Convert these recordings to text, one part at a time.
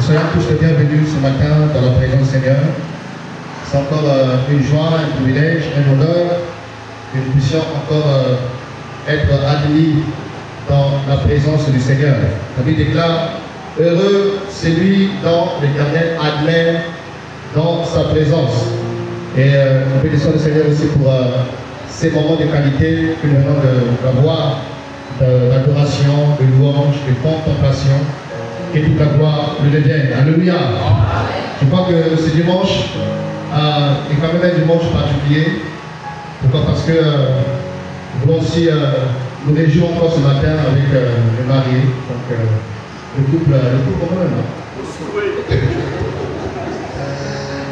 soyons tous les bienvenus ce matin dans la présence du Seigneur. C'est encore une joie, un privilège, un honneur que nous puissions encore être admis dans la présence du Seigneur. La Bible déclare, heureux celui dont l'Éternel admet dans sa présence. Et nous bénissons le Seigneur aussi pour ces moments de qualité que nous venons d'avoir, d'adoration, de louange, de contemplation. Que toute la gloire lui revienne. Alléluia. Je crois que ce dimanche est quand même un dimanche particulier. Pourquoi? Parce que nous voulons aussi nous réjouir encore ce matin avec les mariés. Donc le couple comment même.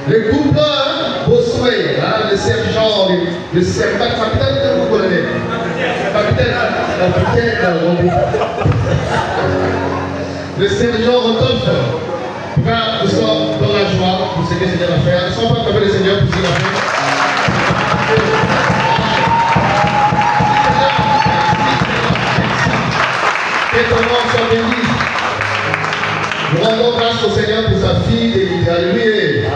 Le couple Bossuet, le sergent, le capitaine que vous connaissez. Le sergent Rodolphe. En tout cas, nous sommes dans la joie pour ce que le Seigneur a fait. Nous ne sommes pas comme le Seigneur pour ce qu'il a fait. Que ton nom soit béni. Nous rendons grâce au Seigneur pour sa fille et Alléluia.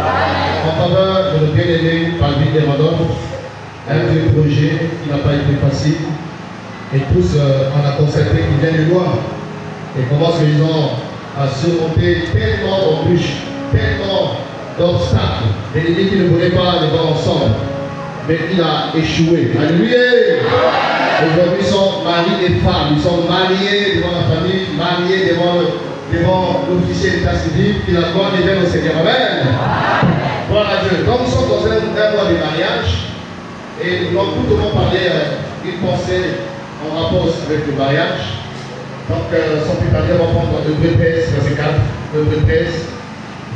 En faveur de nos bien-aimés par le vie de Rodolphe. Un vieux projet qui n'a pas été facile. Et tous, on a constaté qu'il vient de loin. Et comment ils ont surmonté tellement d'embûches, tellement d'obstacles, l'ennemi qui ne voulait pas les voir ensemble, mais il a échoué. Alléluia! Aujourd'hui, ils sont maris et femmes, ils sont mariés devant la famille, mariés devant l'officier d'état civil, qui la gloire revienne au Seigneur. Amen! Voilà Dieu. Donc nous sommes dans un mois de mariage, et nous allons tout au long parler une pensée en rapport avec le mariage. Donc, sans plus tarder, on va prendre Hébreux 13, verset 4. Hébreux 13,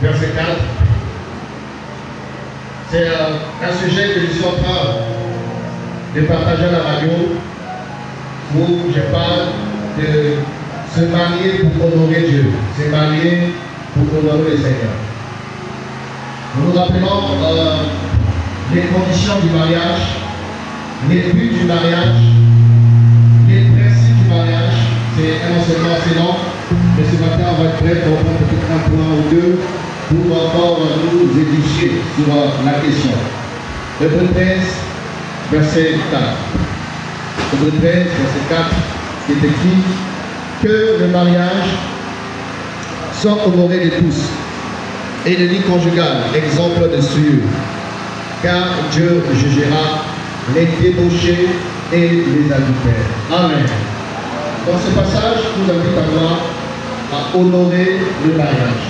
verset 4. C'est un sujet que je suis en train de partager à la radio, où je parle de se marier pour honorer Dieu, se marier pour honorer le Seigneur. Nous nous rappelons les conditions du mariage, les buts du mariage, les principes du mariage. C'est un enseignement assez long, mais ce matin on va être prêt pour prendre peut-être un point ou deux pour encore nous édifier sur la question. Hébreux 13, verset 4. Hébreux 13, verset 4, qui est écrit que le mariage soit honoré de tous et le lit conjugal, exemple de souillure, car Dieu jugera les débauchés et les adultères. Amen. Dans ce passage, nous invite à honorer le mariage.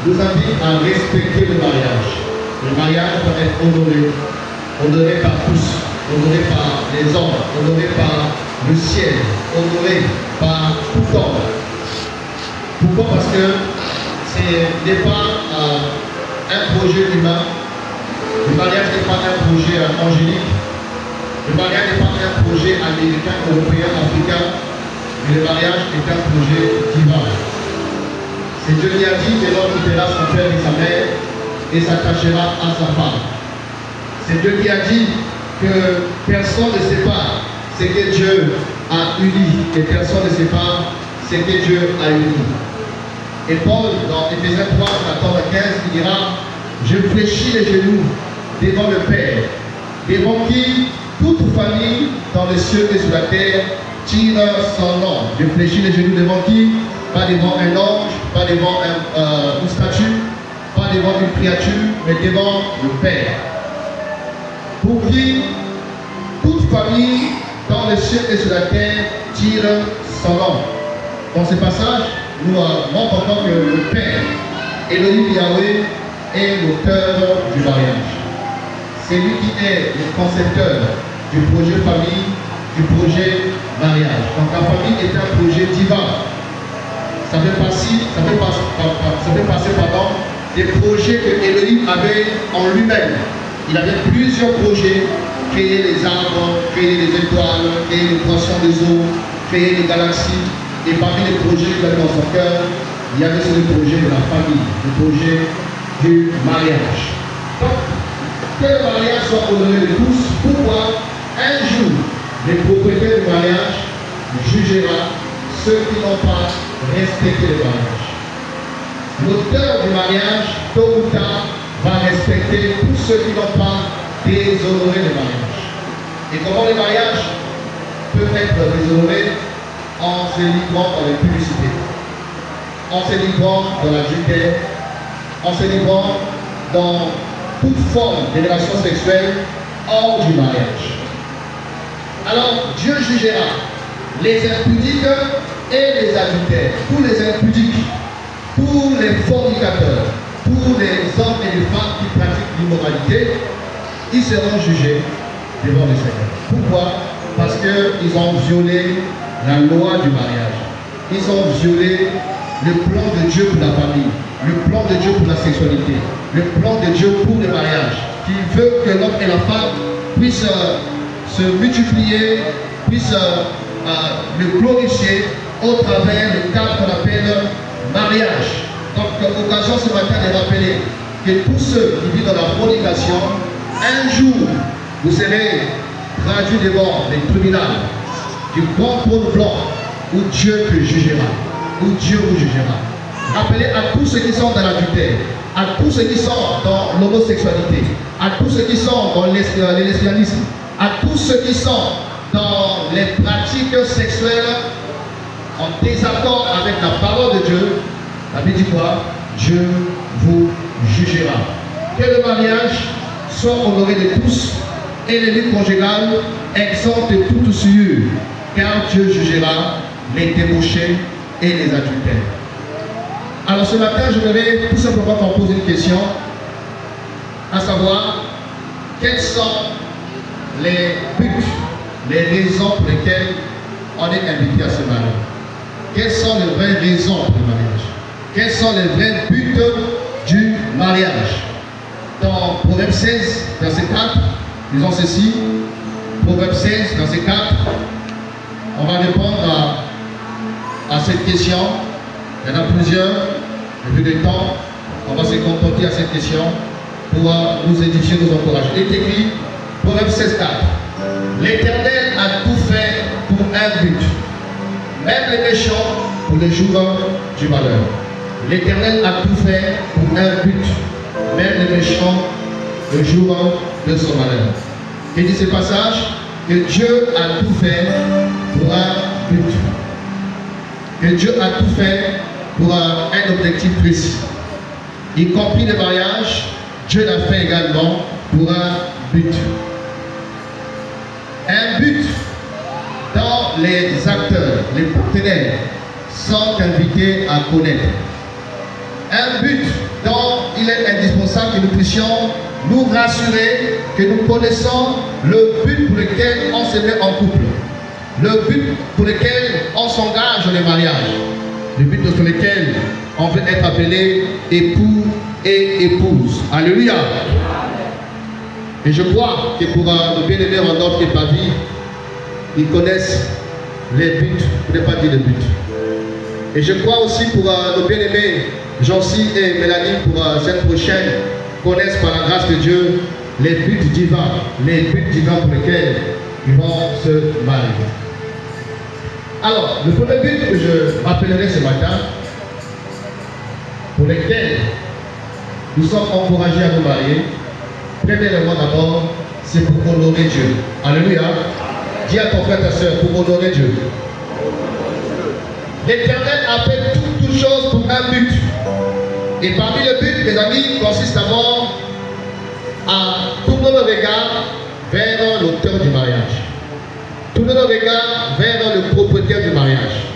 Nous invite à respecter le mariage. Le mariage doit être honoré. Honoré par tous. Honoré par les hommes. Honoré par le ciel. Honoré par tout homme. Pourquoi? Parce que ce n'est pas un projet humain. Le mariage n'est pas un projet angélique. Le mariage n'est pas un projet américain, européen, africain, mais le mariage est un projet divin. C'est Dieu qui a dit que l'homme quittera son père et sa mère et s'attachera à sa femme. C'est Dieu qui a dit que personne ne sépare ce que Dieu a uni et personne ne sépare ce que Dieu a uni. Et Paul, dans Éphésiens 3, 14 à 15, il dira: je fléchis les genoux devant le Père, devant qui toute famille dans les cieux et sur la terre tire son nom. Je fléchis les genoux devant qui? Pas devant un ange, pas devant une statue, pas devant une créature, mais devant le Père. Pour qui toute famille dans les cieux et sur la terre tire son nom. Dans ce passage, nous montrons que le Père, Elohim Yahweh, est l'auteur du mariage. C'est lui qui est le concepteur du projet famille, du projet mariage. Donc la famille est un projet divin. Ça fait passer des projets que Elohim avait en lui-même. Il avait plusieurs projets: créer les arbres, créer les étoiles, créer les poissons des eaux, créer les galaxies. Et parmi les projets qu'il avait dans son cœur, il y avait ce projet de la famille, le projet du mariage. Donc, que le mariage soit honoré de tous. Pourquoi? Un jour, le propriétaire du mariage jugera ceux qui n'ont pas respecté le mariage. l'auteur du mariage, tôt ou tard, va respecter tous ceux qui n'ont pas déshonoré le mariage. Et comment les mariages peuvent être déshonorés? En se livrant dans les publicités, en se livrant dans l'adultère, en se livrant dans toute forme de relation sexuelle hors du mariage. Alors Dieu jugera les impudiques et les adultères, tous les impudiques, tous les fornicateurs, tous les hommes et les femmes qui pratiquent l'immoralité, ils seront jugés devant le Seigneur. Pourquoi? Parce qu'ils ont violé la loi du mariage. Ils ont violé le plan de Dieu pour la famille, le plan de Dieu pour la sexualité, le plan de Dieu pour le mariage, qui veut que l'homme et la femme puissent se multiplier, puissent le glorifier au travers du cadre qu'on appelle mariage. Donc, occasion ce matin de rappeler que tous ceux qui vivent dans la fornication, un jour, vous serez traduits devant les tribunaux du grand trône blanc où Dieu te jugera, où Dieu vous jugera. Rappelez à tous ceux qui sont dans l'adultère, à tous ceux qui sont dans l'homosexualité, à tous ceux qui sont dans le lesbianisme, à tous ceux qui sont dans les pratiques sexuelles en désaccord avec la parole de Dieu, la Bible dit quoi? Dieu vous jugera. Que le mariage soit honoré de tous et les luttes conjugales exemptes de toute souillure, car Dieu jugera les débauchés et les adultères. Alors ce matin, je voudrais tout simplement qu'on pose une question, à savoir, quels sont les buts, les raisons pour lesquelles on est invité à se marier? Quelles sont les vraies raisons pour le mariage? Quels sont les vrais buts du mariage? Dans Proverbe 16, verset 4, disons ceci, Proverbe 16, verset 4, on va répondre à cette question. Il y en a plusieurs, au vu du temps, on va se contenter à cette question pour nous édifier, nous encourager. Il est écrit, Proverbe 16, 4, l'Éternel a tout fait pour un but, même les méchants pour le jour du malheur. L'Éternel a tout fait pour un but, même les méchants le jour de son malheur. Et dit ce passage que Dieu a tout fait pour un but. Que Dieu a tout fait pour un objectif précis. Y compris le mariage, Dieu l'a fait également pour un but. Un but dont les acteurs, les partenaires sont invités à connaître. Un but dont il est indispensable que nous puissions nous rassurer que nous connaissons le but pour lequel on se met en couple, le but pour lequel on s'engage dans le mariage, le but pour lequel on veut être appelé époux et épouse. Alléluia. Et je crois que pour nos bien-aimés en ordre et pas vie, ils connaissent les buts, pour ne pas dire les buts. Et je crois aussi pour nos bien-aimés Jean-Cy et Mélanie, pour cette prochaine, connaissent par la grâce de Dieu les buts divins pour lesquels ils vont se marier. Alors, le premier but que je rappellerai ce matin, pour lequel nous sommes encouragés à nous marier, premièrement d'abord, c'est pour honorer Dieu. Alléluia. Dis à ton frère, ta soeur, pour honorer Dieu. L'Éternel appelle toutes choses pour un but. Et parmi les buts, mes amis, consiste d'abord à tourner le regard vers l'auteur du mariage. Tourner le regard vers le propriétaire du mariage.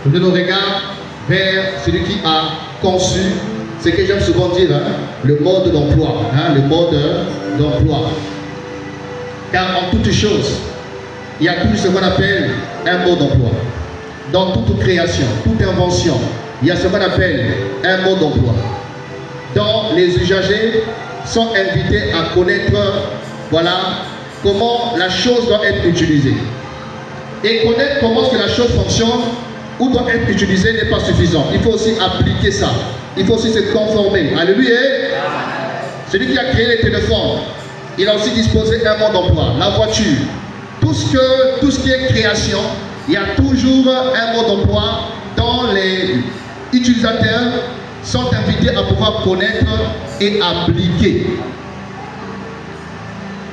Tourner le regard vers celui qui a conçu, ce que j'aime souvent dire, le mode d'emploi. Le mode d'emploi. Car en toutes choses, il y a toujours ce qu'on appelle un mode d'emploi. Dans toute création, toute invention, il y a ce qu'on appelle un mode d'emploi. Dont les usagers sont invités à connaître, voilà, comment la chose doit être utilisée. Et connaître comment est-ce que la chose fonctionne ou doit être utilisée n'est pas suffisant. Il faut aussi appliquer ça. Il faut aussi se conformer. Alléluia. Celui qui a créé les téléphones, il a aussi disposé un mode d'emploi. La voiture, tout ce qui est création, il y a toujours un mode d'emploi dont les utilisateurs sont invités à pouvoir connaître et appliquer.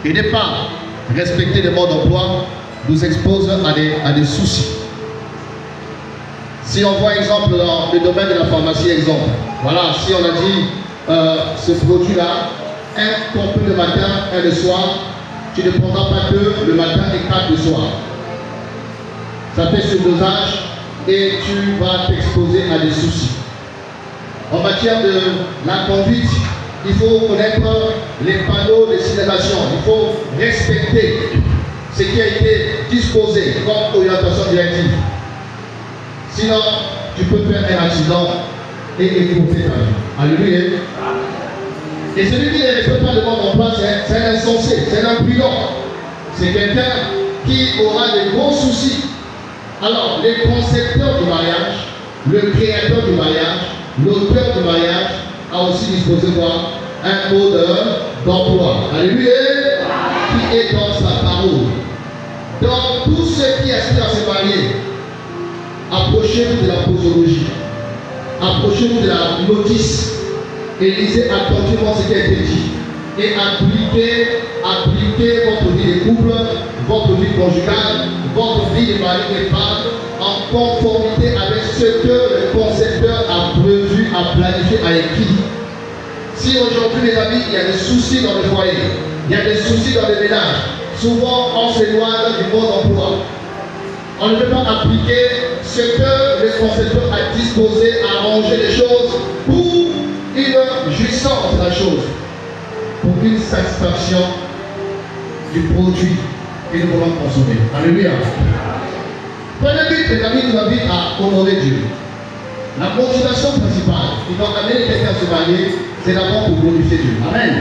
Et ne pas respecter les modes d'emploi nous expose à des soucis. Si on voit exemple dans le domaine de la pharmacie, exemple, voilà, si on a dit ce produit-là, un comprimé le matin, un le soir, tu ne prendras pas 2 le matin et 4 le soir. Ça fait ce dosage et tu vas t'exposer à des soucis. En matière de la conduite, il faut connaître les panneaux de signalisation. Il faut respecter ce qui a été disposé comme orientation directive. Sinon, tu peux faire un accident et écourter ta vie. Alléluia. Et celui qui ne respecte pas le mode d'emploi, c'est un insensé, c'est un imprudent. C'est quelqu'un qui aura de gros soucis. Alors, les concepteurs du mariage, le créateur du mariage, l'auteur du mariage a aussi disposé quoi? Un mode d'emploi. Alléluia. Qui est dans sa parole. Donc, tous ceux qui aspirent à se marier, approchez-vous de la posologie, approchez-vous de la notice et lisez attentivement ce qui a été dit. Et appliquez votre vie de couple, votre vie conjugale, votre vie de mari et femme en conformité avec ce que le concepteur a prévu, a planifié, a écrit. Si aujourd'hui, mes amis, il y a des soucis dans le foyer, il y a des soucis dans le ménage, souvent on s'éloigne du mode d'emploi. On ne peut pas appliquer ce que le concepteur a disposé, arranger les choses pour une jouissance de la chose, pour une satisfaction du produit que nous voulons consommer. Alléluia. Premier but, les amis, nous invite à honorer Dieu. La motivation principale qui doit amener quelqu'un à se marier, c'est d'abord pour glorifier Dieu. Amen.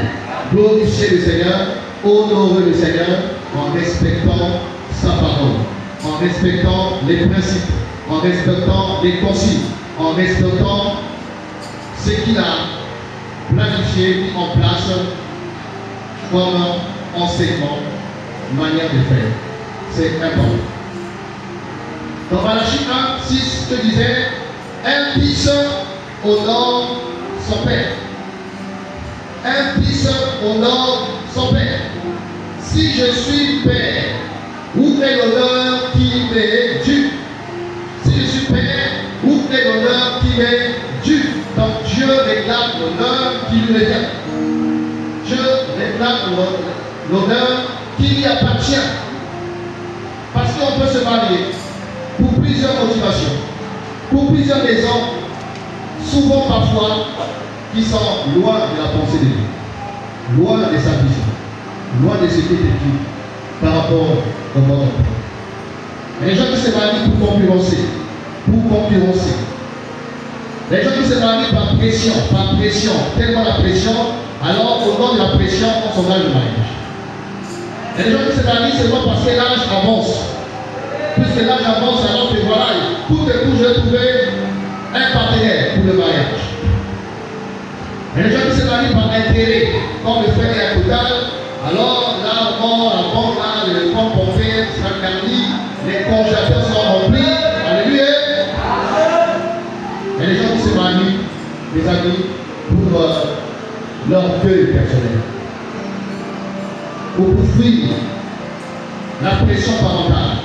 Glorifier le Seigneur, honorer le Seigneur en respectant sa parole, en respectant les principes, en respectant les consignes, en respectant ce qu'il a planifié, mis en place comme enseignement, manière de faire. C'est important. Dans Malachie 1, 6, je disais, un fils honore son père. Un fils honore son père. Si je suis père, où est l'honneur qui m'est dû? Si je suis père, où est l'honneur qui m'est dû? Donc Dieu réclame l'honneur qui lui revient. Dieu réclame l'honneur qui lui appartient. Parce qu'on peut se marier pour plusieurs motivations, pour plusieurs raisons, souvent parfois qui sont loin de la pensée de Dieu, loin de sa vision, loin de ce qui est écrit par rapport au monde. Les gens qui se marient pour concurrencer, les gens qui se marient par pression, tellement la pression, alors au nom de la pression, on s'engage le mariage. Les gens qui se marient seulement parce que l'âge avance. Puisque l'âge avance, alors que voilà, tout d'un coup, je vais trouver un partenaire pour le mariage. Et les gens qui se marient par intérêt, comme le frère est à total, alors là, la banque, là, le compte bancaire sera garni, les congélateurs sont remplis. Alléluia. Et les gens qui se marient, les amis, pour l'orgueil personnel, pour fuir la pression parentale,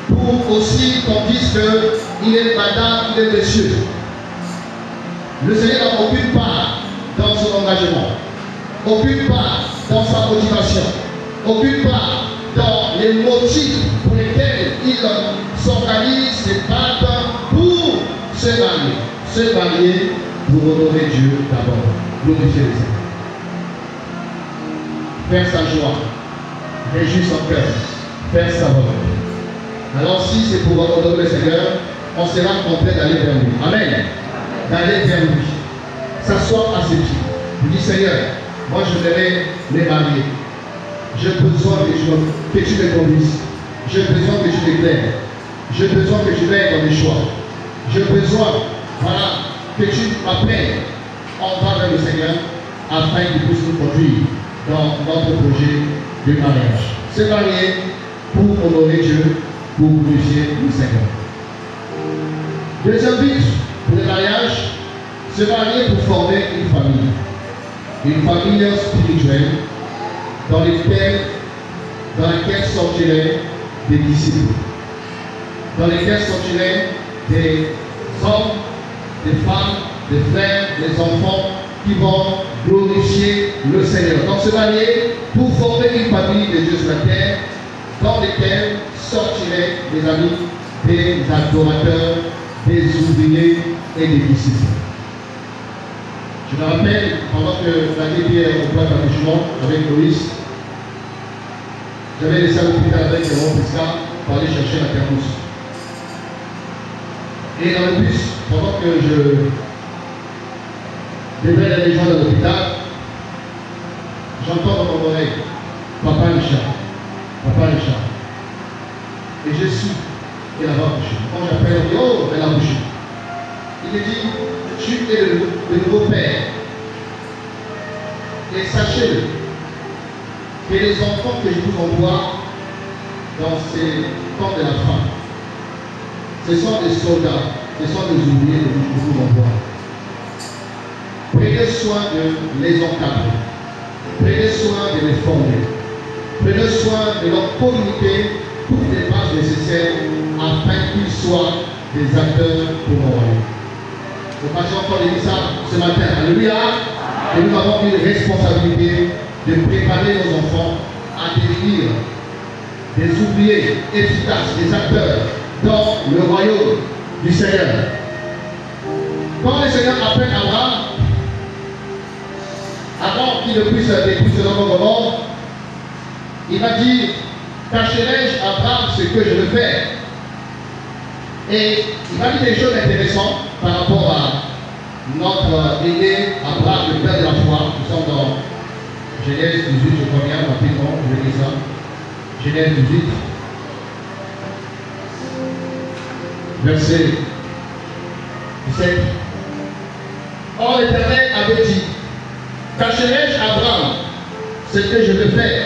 pour aussi qu'on dise qu'il est madame, il est monsieur. Le Seigneur n'a aucune part dans son engagement, aucune part dans sa motivation, aucune part dans les motifs pour lesquels il s'organise, se bat pour se marier. Se marier pour honorer Dieu d'abord, glorifier le Seigneur. Faire sa joie, réjouir son cœur, faire sa volonté. Alors si c'est pour honorer le Seigneur, on sera complet d'aller vers lui. Amen. D'aller vers lui. S'asseoir à ses pieds. Vous dites, Seigneur, moi je voudrais les marier. J'ai besoin que tu me conduises. J'ai besoin que tu m'éclaires. J'ai besoin que tu m'aides dans mes choix. J'ai besoin, voilà, que tu m'appelles. On va vers le Seigneur afin qu'il puisse nous conduire dans notre projet de mariage. Se marier pour honorer Dieu, pour glorifier le Seigneur. Deuxième but, pour le mariage, se marier pour former une famille spirituelle dans laquelle sortiraient des disciples, dans lesquels sortiraient des hommes, des femmes, des frères, des enfants qui vont glorifier le Seigneur. Donc se marier pour former une famille de Dieu sur la terre dans lesquels sortiraient des amis, des adorateurs, des ouvriers et des disciples. Je me rappelle, pendant que on était au point d'accouchement avec Loïs, j'avais laissé à l'hôpital avec Laurent Pesca pour aller chercher la cartouche. Et dans le bus, pendant que je devais les gens de l'hôpital, j'entends dans mon oreille, Papa Richard, Papa Richard. Et je suis qu'elle a accouché. Quand j'appelle, on dit, oh, elle a accouché. Il me dit, tu es le nouveau père. Et sachez-le, que les enfants que je vous envoie dans ces camps de la femme, ce sont des soldats, ce sont des ouvriers que je vous envoie. Prenez soin de les encadrer, prenez soin de les former, prenez soin de leur communiquer toutes les bases nécessaires afin qu'ils soient des acteurs pour mon royaume. Le pasteur Paul dit ça ce matin. Alléluia. Et nous avons une responsabilité de préparer nos enfants à devenir des ouvriers efficaces, des acteurs dans le royaume du Seigneur. Quand le Seigneur appelle Abraham, avant qu'il ne puisse détruire ce monde, il m'a dit, cacherai-je à Abraham ce que je veux faire? Et il m'a dit des choses intéressantes par rapport à notre aîné Abraham, le père de la foi. Nous sommes dans Genèse 18, je crois bien, rapidement, je vais lire ça. Genèse 18, verset 17. Or l'Éternel avait dit, cacherai-je à Abraham ce que je veux faire?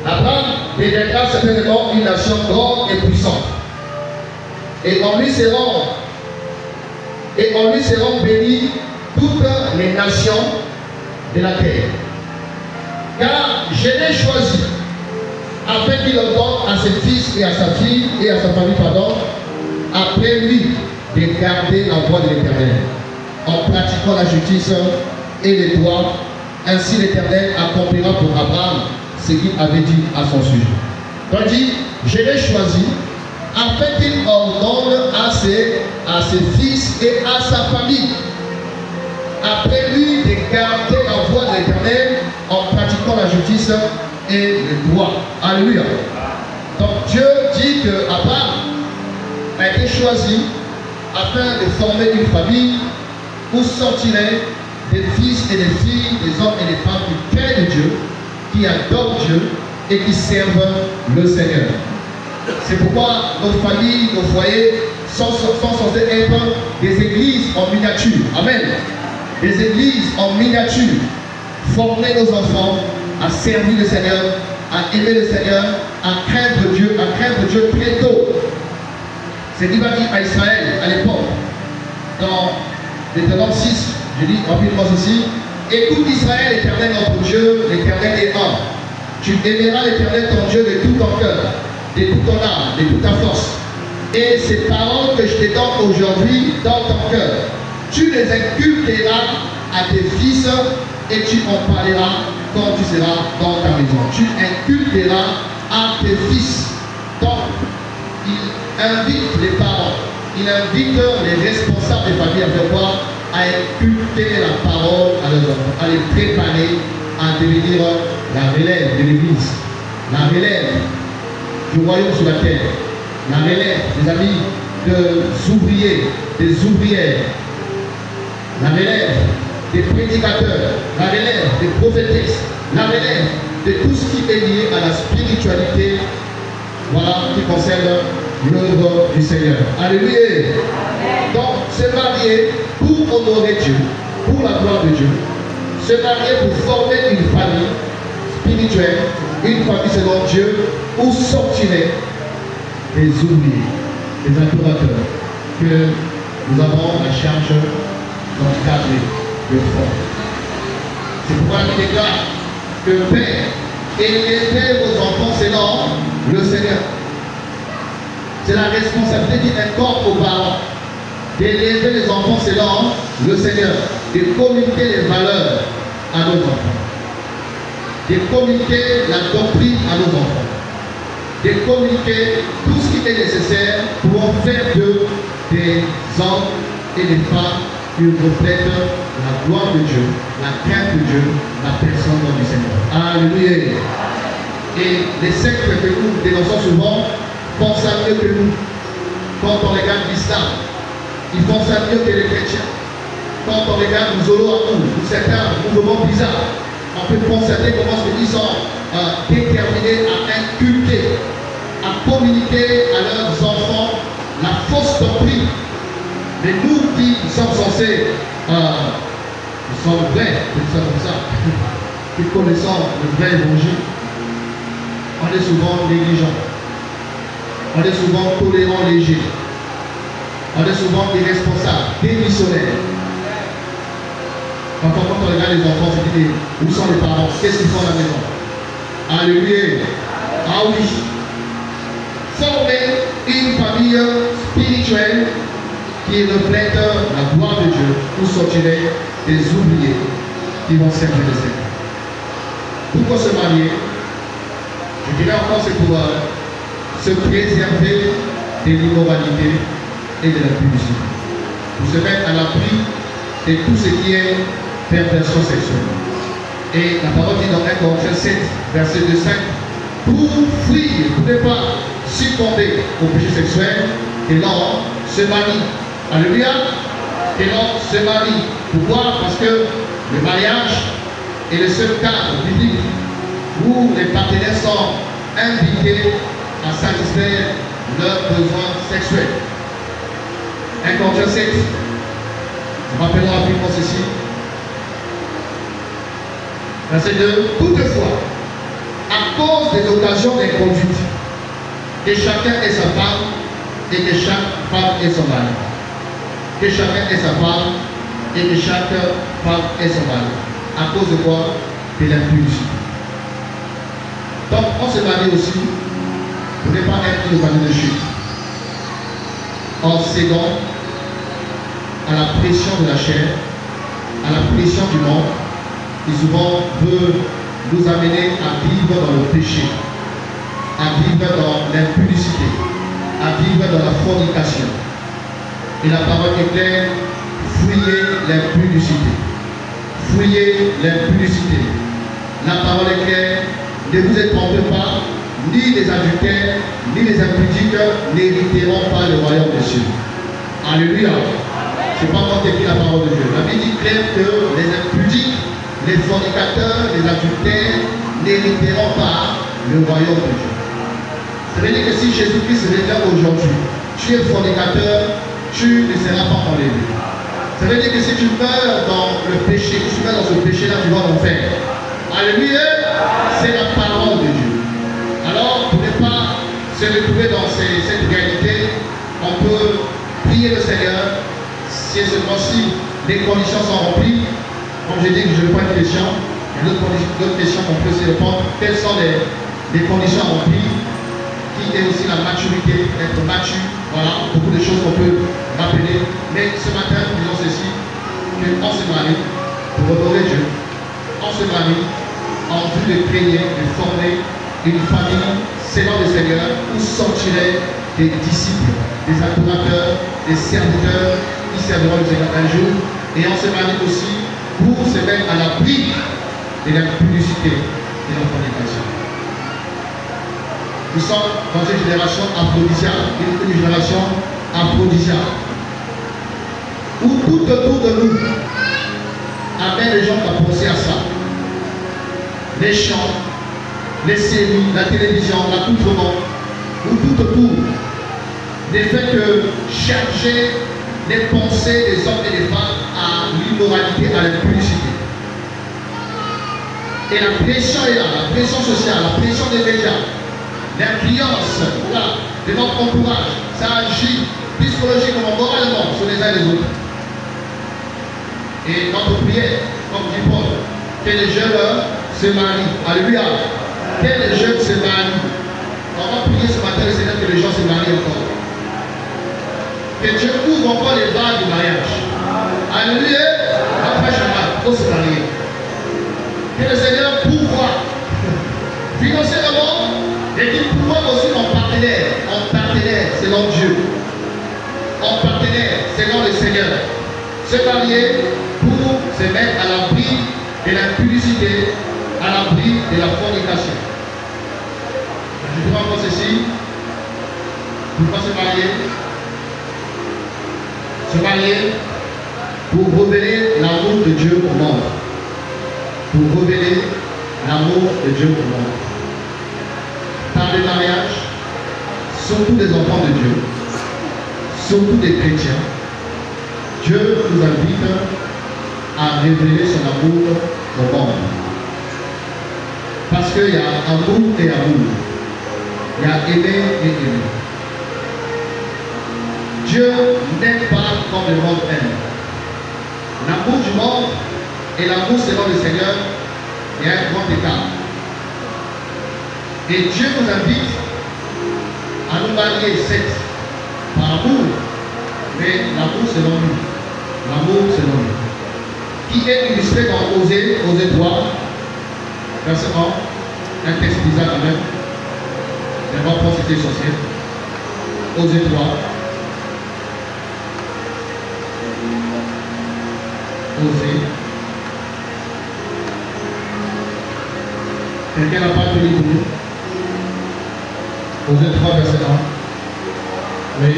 Abraham deviendra certainement une nation grande et puissante. Et en lui seront bénies toutes les nations de la terre. Car je l'ai choisi afin qu'il ordonne à ses fils et à sa fille et à sa famille, après lui, de garder la voie de l'Éternel, en pratiquant la justice et les droits. Ainsi l'Éternel accomplira pour Abraham ce qu'il avait dit à son sujet. Donc il dit, je l'ai choisi afin qu'il ordonne à ses fils et à sa famille, après lui, de garder la voie de l'Éternel en pratiquant la justice et le droit. Alléluia. Donc Dieu dit que Abraham a été choisi afin de former une famille où sortiraient des fils et des filles, des hommes et des femmes qui craignent Dieu, qui adorent Dieu et qui servent le Seigneur. C'est pourquoi nos familles, nos foyers sont censés être des églises en miniature. Amen. Des églises en miniature. Former nos enfants à servir le Seigneur, à aimer le Seigneur, à craindre Dieu très tôt. C'est ce qu'il va dire à Israël à l'époque. Dans Deutéronome 6, je dis rapidement ceci. Écoute Israël, l'Éternel notre Dieu, l'Éternel est un. Tu aimeras l'Éternel ton Dieu de tout ton cœur, de toute ton âme, de toute ta force. Et ces paroles que je te donne aujourd'hui dans ton cœur, tu les inculqueras à tes fils et tu en parleras quand tu seras dans ta maison. Tu inculqueras à tes fils. Donc, il invite les parents, il invite les responsables des familles à faire quoi? À inculquer la parole à leurs enfants, à les préparer à devenir la relève de l'Église, la relève du royaume sur la terre, la relève, les amis, des ouvriers, des ouvrières, la relève des prédicateurs, la relève des prophétesses, la relève de tout ce qui est lié à la spiritualité, voilà, qui concerne l'œuvre du Seigneur. Alléluia. Donc, se marier pour honorer Dieu, pour la gloire de Dieu, se marier pour former une famille spirituelle, une famille selon Dieu, où sortiraient des ouvriers, des adorateurs, que nous avons la charge d'encadrer le fond. C'est pourquoi il déclare que Père, élevez vos enfants selon le Seigneur. C'est la responsabilité qui incombe aux parents d'élever les enfants selon le Seigneur, de communiquer les valeurs à nos enfants, de communiquer la doctrine à nos enfants, de communiquer tout ce qui est nécessaire pour faire d'eux des hommes et des femmes qui reflètent la gloire de Dieu, la crainte de Dieu, la personne du Seigneur. Alléluia. Et les sectes que nous dénonçons souvent font ça mieux que nous. Quand on regarde l'islam, ils font ça mieux que les chrétiens. Quand on regarde les Zolo-Amour, certains mouvements bizarres, on peut constater comment ils sont déterminés à inculquer, à communiquer à leurs enfants la fausse doctrine. Mais nous qui sommes censés, nous sommes vrais, comme ça, qui connaissons le vrai évangile, on est souvent négligents, on est souvent tolérants, légers, on est souvent irresponsables, démissionnaires. Quand on regarde les enfants, on se dit, où sont les parents? Qu'est-ce qu'ils font à la maison? Alléluia. Ah oui. Former une famille spirituelle qui reflète la gloire de Dieu, où sortiraient des oubliés qui vont servir le Seigneur. Pourquoi se marier? Je dirais encore, c'est pour se préserver de l'immoralité et de l'impudicité. Pour se mettre à l'abri de tout ce qui est perversion sexuelle. Et la parole dit dans 1 Corinthiens 7, verset 2-5, pour fuir, pour ne pas succomber au péché sexuel, et l'homme se marie. Alléluia. Et l'homme se marie. Pourquoi? Parce que le mariage est le seul cadre biblique où les partenaires sont invités à satisfaire leurs besoins sexuels. 1 Corinthiens 7. Je rappellerai rapidement ceci. Verset 2. Toutefois, à cause des occasions d'inconduite, que chacun ait sa femme et que chaque femme ait son mari. Que chacun ait sa femme et que chaque femme ait son mari. À cause de quoi? De l'impudicité. Donc, on se marie aussi pour ne pas être une famille de chute. En cédant à la pression de la chair, à la pression du monde, qui souvent veut nous amener à vivre dans le péché, à vivre dans l'impudicité, à vivre dans la fornication. Et la parole est claire, fuyez l'impudicité. Fuyez l'impudicité. La parole est claire, ne vous trompez pas, ni les adultères, ni les impudiques n'hériteront pas le royaume des cieux. Alléluia. C'est pas moi qui ai écrit la parole de Dieu. La Bible dit clair que les impudiques, les fornicateurs, les adultères n'hériteront pas le royaume de Dieu. Ça veut dire que si Jésus-Christ revient aujourd'hui, tu es fornicateur, tu ne seras pas enlevé. Ça veut dire que si tu meurs dans le péché, si tu meurs dans ce péché-là, tu vas l'enfer. Alléluia, c'est la parole de Dieu. Alors, pour ne pas se retrouver dans cette réalité, on peut prier le Seigneur. Si ce mois-ci, les conditions sont remplies, comme j'ai dit que je ne veux pas une question, il y a d'autres questions qu'on peut se répondre. Quelles sont les conditions remplies? Qui est aussi la maturité, être mature? Voilà, beaucoup de choses qu'on peut rappeler. Mais ce matin, disons ceci, qu'on se marie pour honorer Dieu. On se marie en vue de créer, de former une famille selon le Seigneur où sortiraient des disciples, des adorateurs, des serviteurs qui serviront le Seigneur un jour. Et on se marie aussi pour se mettre à l'abri de l'impudicité et de la fornication. Nous sommes dans une génération aphrodisiaque, une génération aphrodisiaque, où tout autour de nous amène les gens à penser à ça. Les chants, les séries, la télévision, l'accoutrement, où tout autour ne fait que charger les pensées des hommes et des femmes à l'immoralité, à l'impudicité. Et la pression est là, la pression sociale, la pression des médias, l'influence de notre entourage, ça agit plus psychologiquement, moralement sur les uns et les autres. Et notre prière, comme dit Paul, que les jeunes se marient. Alléluia. Que les jeunes se marient. On va prier ce matin, le Seigneur, que les gens se marient encore. Que Dieu ouvre encore les barres du mariage. Alléluia. Après Shabbat, il faut se marier. Que le Seigneur pourvoie financièrement et qu'il pourvoie aussi en partenaire selon Dieu. En partenaire selon le Seigneur. Se marier pour se mettre à l'abri de l'impudicité, à l'abri de la fornication. Je dirais encore ceci. Pourquoi se marier? Se marier pour révéler l'amour de Dieu au monde. Pour révéler l'amour de Dieu au monde. Par le mariage, surtout des enfants de Dieu, surtout des chrétiens, Dieu nous invite à révéler son amour au monde. Parce qu'il y a amour et amour. Il y a aimer et aimer. Dieu n'aime pas comme le monde aime. L'amour du monde et l'amour selon le Seigneur, il y a un grand écart. Et Dieu nous invite à nous marier, certes, par amour, mais l'amour selon lui. L'amour selon lui. Qui est illustré dans Osée 3, verset 1, un texte bizarre quand même. Je ne vais pas citer sorcier. Osée 3. Osée. Quelqu'un n'a pas tenu pour nous? Osée 3, verset 1. Oui.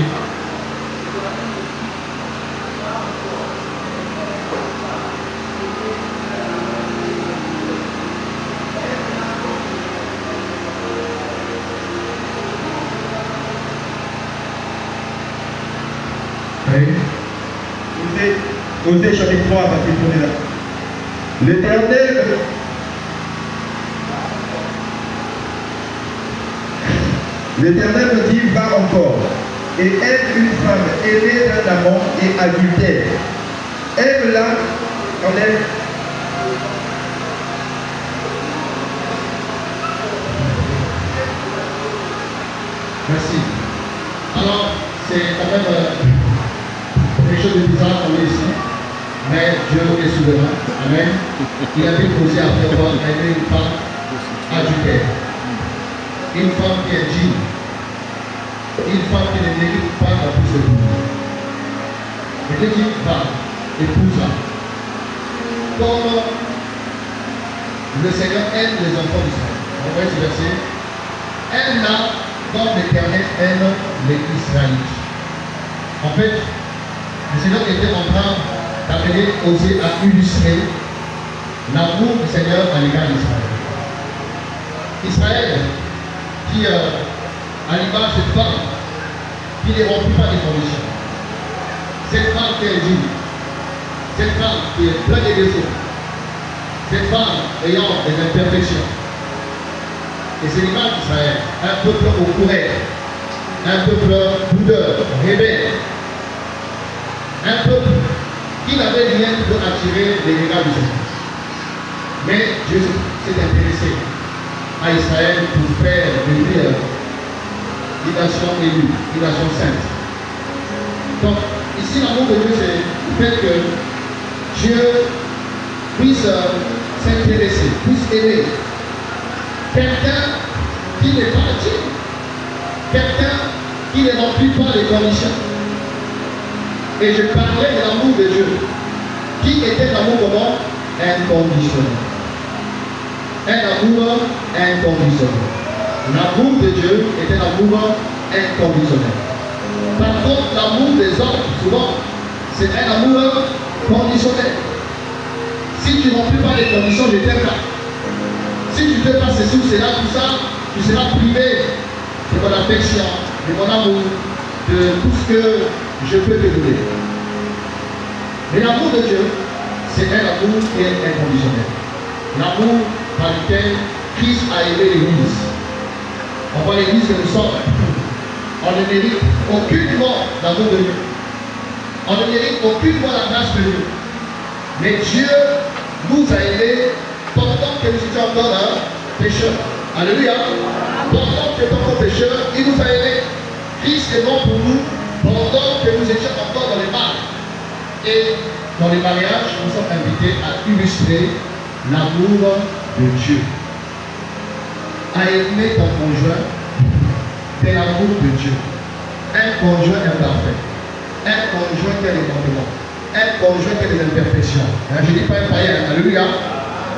Osée chapitre 3, parce qu'il faut là. L'Éternel me dit, va encore, et aime une femme aimée d'un amant et adultère. Aime-la quand elle... Merci. Alors, c'est quand même quelque chose de bizarre qu'on est ici, mais Dieu est souverain. Amen. Il a été posé à pouvoir aimer une femme adultère. Une femme qui est digne. Une femme qui ne mérite pas la plus de vous. Mais Dieu dit, va, épouse-la. Comme le Seigneur aime les enfants d'Israël. On voit ce verset. Aime-la comme l'Éternel aime les Israélites. En fait, le Seigneur était en train d'appeler Osée à illustrer l'amour du Seigneur à l'égard d'Israël. Israël, qui à l'image de cette femme, qui ne remplit pas les conditions. Cette femme qui est digne, cette femme qui est pleine de défauts, cette femme ayant des imperfections. Et c'est l'image d'Israël, un peuple au courant, un peuple boudeur, rebelle, un peuple qui n'avait rien pour attirer les regards du Seigneur. Mais Dieu s'est intéressé à Israël pour faire de lui une nation élue, une nation sainte. Donc, ici, l'amour de Dieu, c'est le fait que Dieu puisse s'intéresser, puisse aimer quelqu'un qui n'est pas digne, quelqu'un qui ne remplit pas les conditions. Et je parlais de l'amour de Dieu, qui était l'amour comment? Inconditionnel. Un amour inconditionnel. L'amour de Dieu est un amour inconditionnel. Par contre, l'amour des hommes, souvent, c'est un amour conditionnel. Si tu ne remplis pas les conditions, je t'aime pas. Si tu ne fais pas ceci ou cela, tout ça, tu seras privé de mon affection, de mon amour, de tout ce que je peux te donner. Mais l'amour de Dieu, c'est un amour qui est inconditionnel. L'amour par lequel Christ a aimé l'Église. On voit l'Église que nous sommes. On On ne mérite aucunement l'amour de Dieu. On ne mérite aucunement la grâce de Dieu. Mais Dieu nous a aimés pendant que nous étions encore pécheurs. Alléluia. Pendant que nous étions encore pécheurs, il nous a aimés. Christ est mort pour nous pendant que nous étions encore dans les mal. Et dans les mariages, nous sommes invités à illustrer l'amour de Dieu. À aimer ton conjoint, c'est l'amour de Dieu. Un conjoint imparfait, un conjoint qui a des manquements, un conjoint qui a des imperfections. Je ne dis pas un païen, alléluia.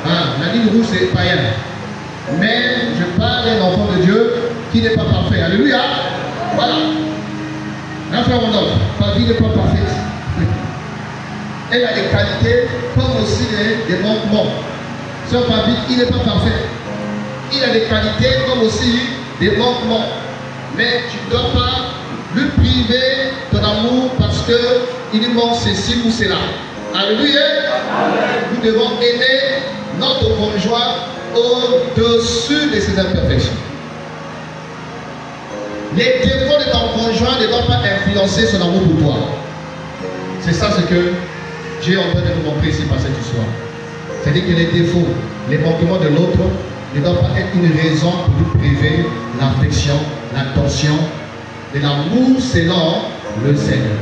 La ligne rouge c'est païen. Mais je parle d'un enfant de Dieu qui n'est pas parfait. Alléluia. Voilà. Un frère mon homme, ta vie n'est pas parfaite. Elle a des qualités comme aussi des manquements. Sur ma vie, il n'est pas parfait. Il a des qualités comme aussi des manquements. Mais tu ne dois pas le priver de ton amour parce qu'il lui manque ceci ou cela. Alléluia. Nous devons aimer notre conjoint au-dessus de ses imperfections. Les défauts de ton conjoint ne doivent pas influencer son amour pour toi. C'est ça ce que Dieu est en train de nous montrer ici par cette histoire. C'est-à-dire que les défauts, les manquements de l'autre ne doivent pas être une raison pour nous priver l'affection, l'attention, de l'amour selon le Seigneur.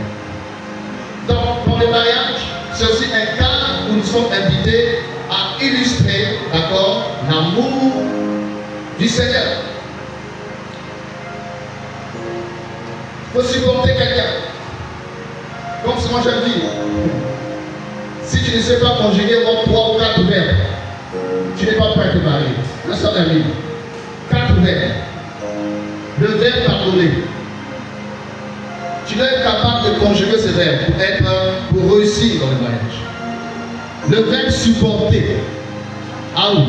Donc, pour le mariage, c'est aussi un cas où nous sommes invités à illustrer, d'accord, l'amour du Seigneur. Il faut supporter quelqu'un. Comme moi je dis, si tu ne sais pas conjuguer au 3 ou 4 verbes, tu n'es pas prêt à te marier. La soeur amie, 4 verbes. Le verbe pardonner. Tu dois être capable de conjuguer ce verbe pour réussir dans le mariage. Le verbe supporter. Ah oui.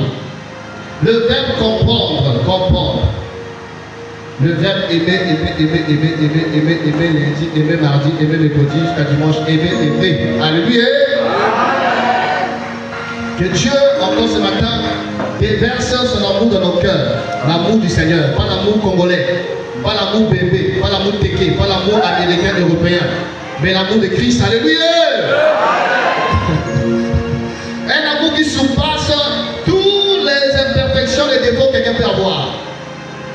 Le verbe comprendre. Le verbe aimer lundi, aimer mardi, aimer mercredi, jusqu'à dimanche, aimer. Alléluia. Que Dieu, encore ce matin, déverse son amour dans nos cœurs. L'amour du Seigneur, pas l'amour congolais, pas l'amour bébé, pas l'amour téké, pas l'amour américain, européen, mais l'amour de Christ. Alléluia. Un amour qui surpasse toutes les imperfections, les défauts que quelqu'un peut avoir.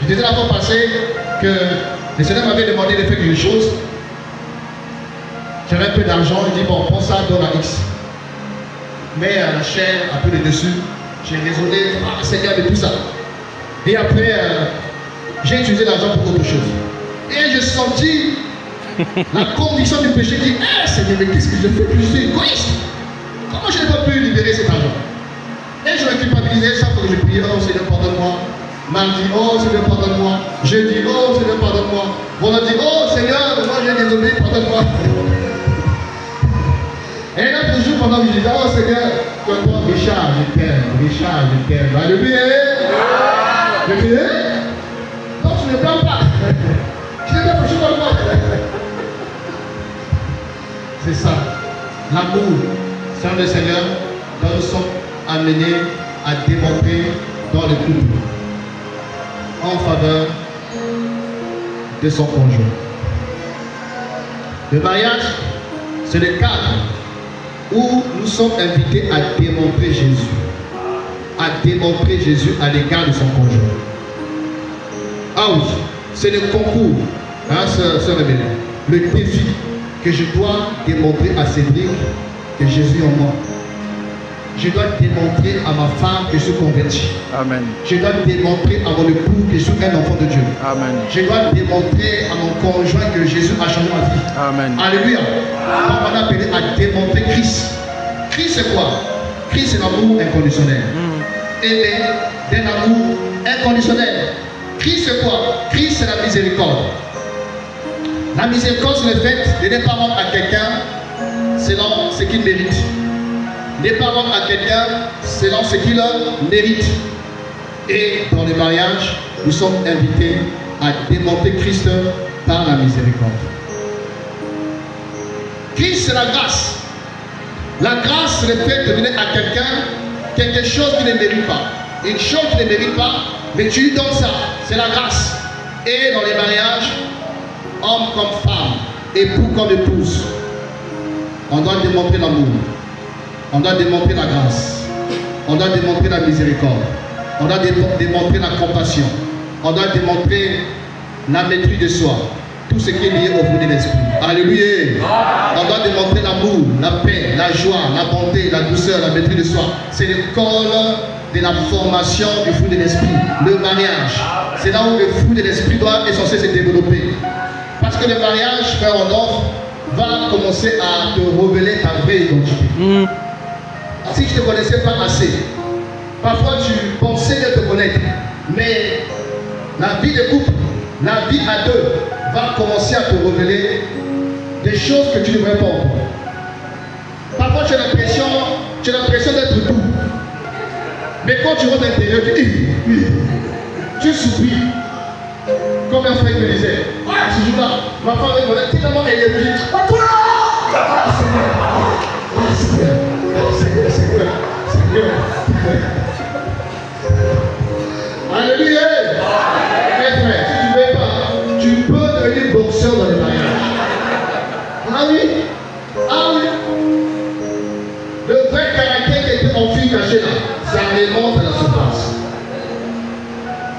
Je disais la fois passée que le Seigneur m'avait demandé de faire quelque chose. J'avais un peu d'argent, il dit bon, prends ça, donne à X. Mais la chair, un peu de dessus, j'ai raisonné, Seigneur, de tout ça. Et après, j'ai utilisé l'argent pour autre chose. Et j'ai senti la conviction du péché qui dit, Seigneur, mais qu'est-ce que je fais? Je suis égoïste. Comment je n'ai pas pu libérer cet argent? Et je me culpabilisais chaque fois que je priais, oh Seigneur, pardonne-moi. Mardi, oh Seigneur, pardonne-moi. Jeudi, oh Seigneur, pardonne-moi. Vendredi, oh Seigneur, moi j'ai désolé, pardonne-moi. Et là, toujours pendant que je disais, oh Seigneur, toi, Richard, je t'aime. Alléluia. Je dis, non, tu ne plains pas. Tu ne plains pas. C'est ça. L'amour, c'est le Seigneur, dont nous sommes amenés à démontrer dans le couple en faveur de son conjoint. Le mariage, c'est le cadre où nous sommes invités à démontrer Jésus à l'égard de son conjoint. Ah oui, c'est le concours, hein, sœur Rebelle, le défi que je dois démontrer à Cédric que Jésus est en moi. Je dois démontrer à ma femme que je suis converti. Amen. Je dois démontrer à mon époux que je suis un enfant de Dieu. Amen. Je dois démontrer à mon conjoint que Jésus a changé ma vie. Amen. Alléluia. On m'a appelé à démontrer Christ. Christ c'est quoi? Christ c'est l'amour inconditionnel. Aimer d'un amour inconditionnel. Christ c'est quoi? Christ c'est la miséricorde. La miséricorde c'est le fait de ne pas rendre à quelqu'un selon ce qu'il mérite. Ne pas rendre à quelqu'un selon ce qu'il mérite. Et dans le mariage, nous sommes invités à démontrer Christ par la miséricorde. Christ, c'est la grâce. La grâce, c'est le fait de donner à quelqu'un quelque chose qu'il ne mérite pas. Une chose qu'il ne mérite pas, mais tu lui donnes ça. C'est la grâce. Et dans les mariages, homme comme femme, époux comme épouse, on doit démontrer l'amour, on doit démontrer la grâce, on doit démontrer la miséricorde, on doit démontrer la compassion, on doit démontrer la maîtrise de soi, tout ce qui est lié au fruit de l'esprit. Alléluia. On doit démontrer l'amour, la paix, la joie, la bonté, la douceur, la maîtrise de soi. C'est l'école de la formation du fruit de l'esprit, le mariage. C'est là où le fruit de l'esprit est censé se développer. Parce que le mariage, frère Rodolphe, va commencer à te révéler ta vraie identité. Si je ne te connaissais pas assez, parfois tu pensais de te connaître, mais la vie de couple, la vie à deux, va commencer à te révéler des choses que tu ne devrais pas entendre. Parfois tu as l'impression d'être doux. Mais quand tu rentres à l'intérieur, tu souris. Comme un frère me disait, ce jour-là, ma femme est tellement énergique. Alléluia. Mes frères, si tu ne veux pas, tu peux devenir boxeur dans les mariages. Ah oui? Ah oui? Le vrai caractère qui était enfui caché là, ça remonte à la surface.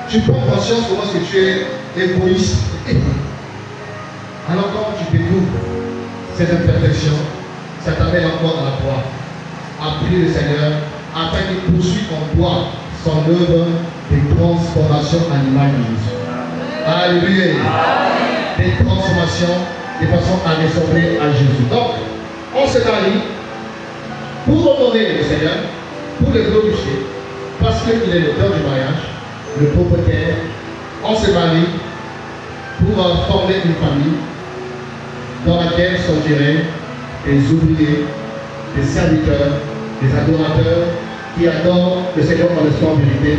Tu prends conscience comment est-ce que tu es égoïste. Alors quand tu découvres cette imperfection, ça t'amène encore à la croix, à prier le Seigneur, afin qu'il poursuive en toi son œuvre de transformation à l'image de Jésus. Alléluia. Des transformations de façon à ressembler à Jésus. Donc, on se marie pour honorer le Seigneur, pour le glorifier, parce qu'il est l'auteur du mariage, le propriétaire. On se marie pour former une famille dans laquelle sont gérés des ouvriers, des serviteurs, des adorateurs qui adorent le Seigneur en l'esprit en vérité.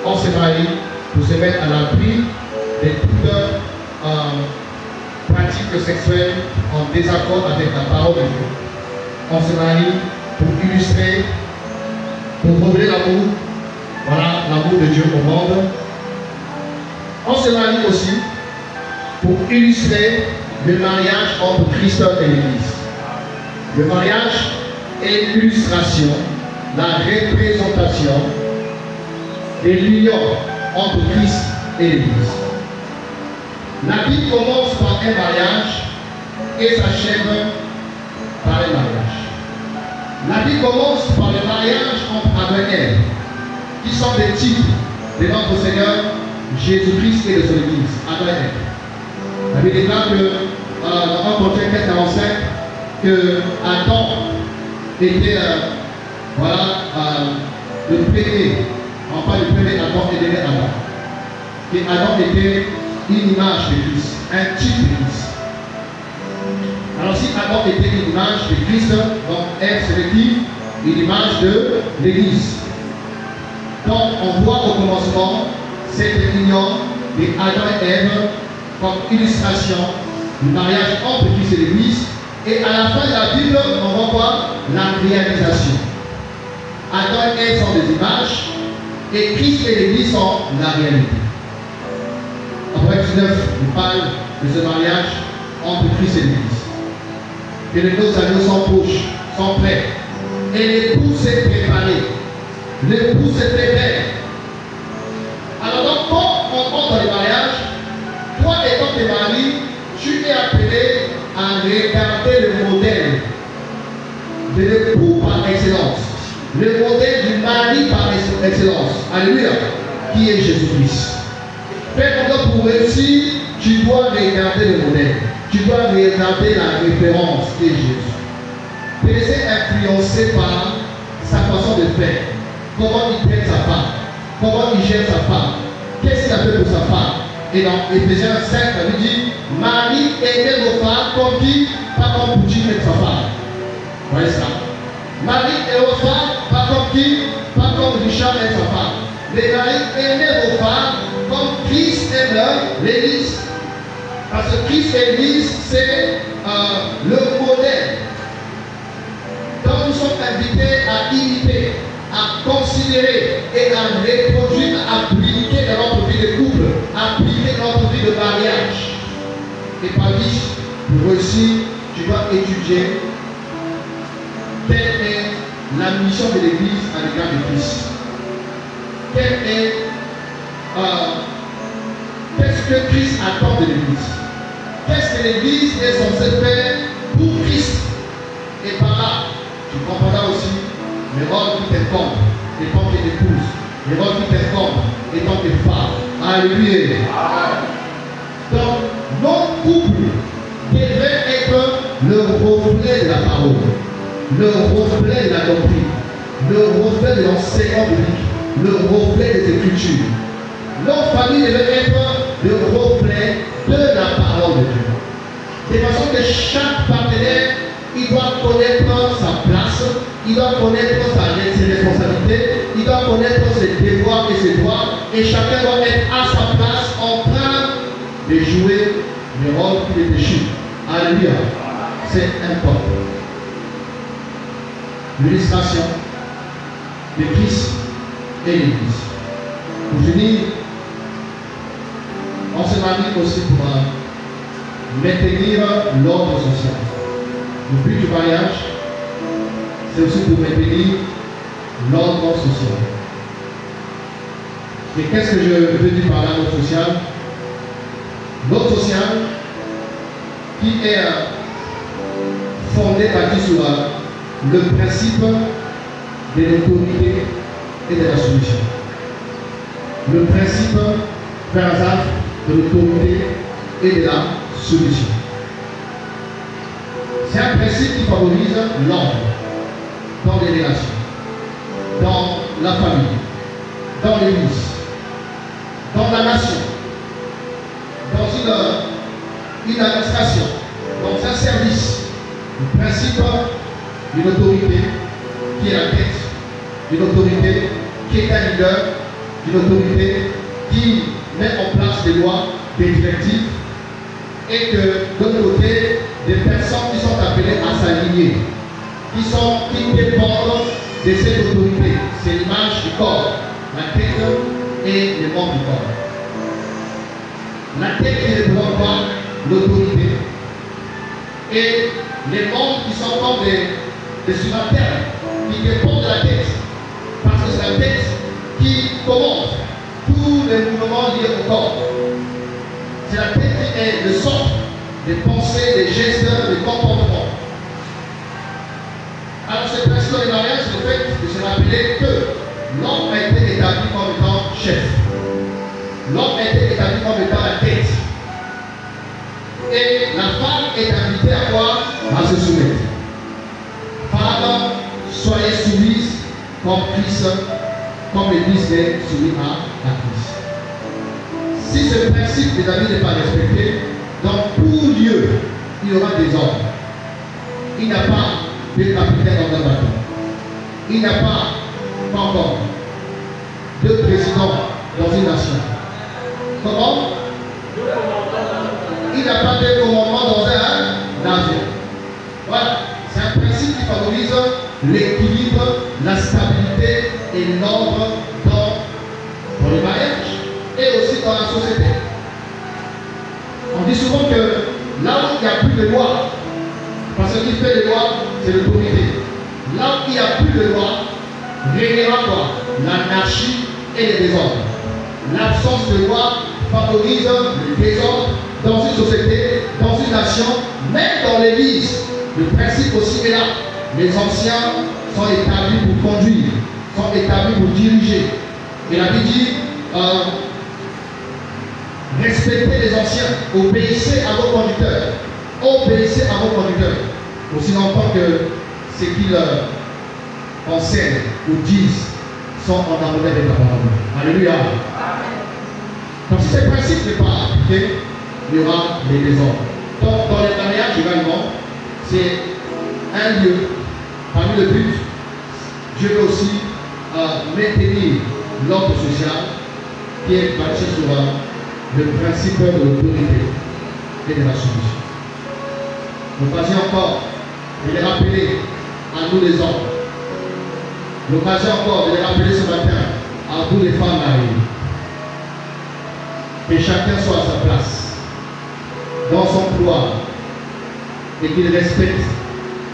On se marie pour se mettre à l'abri de toute pratique sexuelle en désaccord avec la parole de Dieu. On se marie pour illustrer, pour révéler l'amour, voilà, l'amour de Dieu au monde. On se marie aussi pour illustrer le mariage entre Christ et l'Église. Le mariage est l'illustration, la représentation de l'union entre Christ et l'Église. La Bible commence par un mariage et s'achève par un mariage. La Bible commence par le mariage entre Adam et Ève, qui sont des types de notre Seigneur Jésus-Christ et de son Église, Adam et Ève. La Bible déclare que dans 1 Corinthiens 4:45 que Adam était le premier, enfin le premier Adam et dernier Adam. Et Adam était une image de Christ, un type de Christ. Alors si Adam était une image de Christ, donc Ève serait qui? Une image de l'Église. Donc on voit au commencement cette union de Adam et Ève comme illustration du mariage entre Christ et l'Église. Et à la fin de la Bible, on voit quoi? La réalisation. Adam et Ève sont des images et Christ et l'Église sont la réalité. Après 19, on parle de ce mariage entre Christ et l'Église. Que les deux agneaux sont proches, sont prêts. Et l'époux s'est préparé. L'époux s'est prépare. Alors donc, quand on entre dans le mariage, toi étant tes maris, tu es appelé à regarder le modèle de l'époux par excellence. Le modèle du mari par excellence. Alléluia. Qui est Jésus-Christ. Fais comme pour réussir, tu dois regarder le modèle. Tu dois regarder la référence qui est Jésus. Te laisser influencer par sa façon de faire. Comment il traite sa femme. Comment il gère sa femme. Qu'est-ce qu'il a fait pour sa femme. Et dans Éphésiens 5, ça lui dit, Marie, aimez vos femmes comme qui, pas comme Poutine avec sa femme. Vous voyez ça? Marie et vos femmes, pas comme qui, pas comme Richard et sa femme. Les maris, aimez vos femmes comme Christ aime l'Église. Parce que Christ et l'Église, c'est le modèle. Donc nous sommes invités à imiter, à considérer et à reproduire, à appliquer dans notre vie de couple, à appliquer dans notre vie de mariage. et pas 10. Pour réussir, tu dois étudier quelle est la mission de l'Église à l'égard de Christ. Qu'est-ce que Christ attend de l'Église? Qu'est-ce que l'Église est censée faire pour Christ? Et par là, tu comprendras aussi les rôles qui t'incombent étant tes épouses, les rôles qui t'incombent étant tes femmes. Alléluia. Donc, notre couple devrait être le reflet de la parole, le reflet de la doctrine, le reflet de l'enseignement biblique, le reflet des Écritures. Notre famille devrait être le reflet de la parole de Dieu. De façon que chaque partenaire, il doit connaître sa place, il doit connaître ses responsabilités, il doit connaître ses devoirs et ses droits, et chacun doit être à sa place en train de jouer le rôle qu'il est déchu. Alléluia. C'est important. L'illustration de Christ et l'Église. Pour finir, on se marie aussi pour maintenir l'ordre social. Le but du mariage, c'est aussi pour maintenir l'ordre social. Et qu'est-ce que je veux dire par là, l'ordre social? L'ordre social qui est fondé, bâti sur le principe de l'autorité et de la soumission. Le principe, frère Azaf, de l'autorité et de la soumission. C'est un principe qui favorise l'ordre dans les relations, dans la famille, dans l'église, dans la nation, dans une administration, dans un service. Le principe d'une autorité qui est la tête, d'une autorité qui est un leader, d'une autorité qui met en place des lois, des directives, et que de l'autre côté, des personnes qui sont appelées à s'aligner, qui dépendent de cette autorité. C'est l'image du corps, la tête et les membres du corps. La tête qui représente l'autorité et les membres qui sont comme des subalternes, qui dépendent de la tête, parce que c'est la tête qui commande tous les mouvements liés au corps. C'est la tête qui est le centre des pensées, des gestes, des comportements. Alors ce principe de mariage, c'est le fait de se rappeler que l'homme a été établi comme étant chef. L'homme a été établi comme étant la tête. Et la femme est invitée à quoi? À se soumettre. Femme, soyez soumise comme Christ, comme l'Église est soumise à Christ. Si ce principe des amis n'est pas respecté, donc pour Dieu, il y aura des ordres. Il n'y a pas de capitaine dans un bateau. Il n'y a pas encore de président dans une nation. Comment? Il n'y a pas de commandement dans un navire. Voilà. C'est un principe qui favorise l'équilibre, la stabilité et l'ordre dans le mariage et aussi dans la société. On dit souvent que là où il n'y a plus de loi, parce qu'il fait les lois, c'est l'autorité. Là où il n'y a plus de loi, régnera quoi? L'anarchie et le désordre. L'absence de loi favorise le désordre dans une société, dans une nation, même dans l'église. Le principe aussi est là. Les anciens sont établis pour conduire, sont établis pour diriger. Et la Bible dit, respectez les anciens, obéissez à vos conducteurs. Obéissez à vos conducteurs. Aussi longtemps que ce qu'ils enseignent ou disent sont en harmonie avec la parole. Alléluia. Donc si ce principe n'est pas appliqué, il y aura des désordres. Donc dans les mariages également, c'est un lieu. Parmi le but, Dieu veut aussi maintenir l'ordre social qui est bâti sur le principe de l'autorité et de la soumission. L'occasion encore de les rappeler à nous les hommes. L'occasion encore de les rappeler ce matin à tous les femmes mariées. Que chacun soit à sa place. dans son couloir et qu'il respecte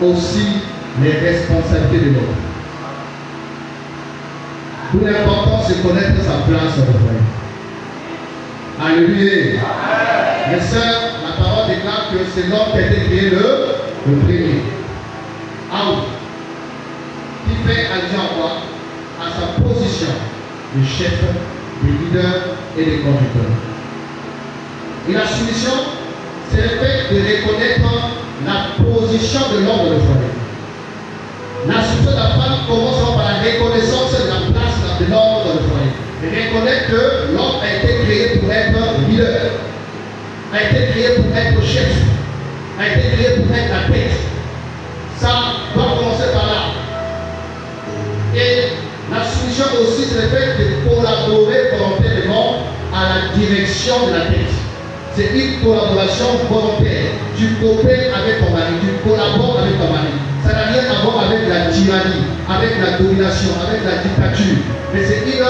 aussi les responsabilités de l'autre. Tout l'important, c'est connaître sa place dans le foyer. Alléluia. Mes sœurs, la parole déclare que c'est l'homme qui a été créé le premier. Out. Qui fait allusion à quoi? À sa position de chef, de leader et de conducteur. Et la soumission, c'est le fait de reconnaître la position de l'homme dans le foyer. La soumission de la femme commence par la reconnaissance de la place de l'homme dans le foyer. Et reconnaître que l'homme a été créé pour être leader, a été créé pour être chef, a été créé pour être la tête. Ça doit commencer par là. Et la soumission aussi, c'est le fait de collaborer volontairement à la direction de la tête. C'est une collaboration volontaire. Tu coopères avec ton mari, tu collabores avec ton mari. Ça n'a rien à voir avec la tyrannie, avec la domination, avec la dictature. Mais c'est une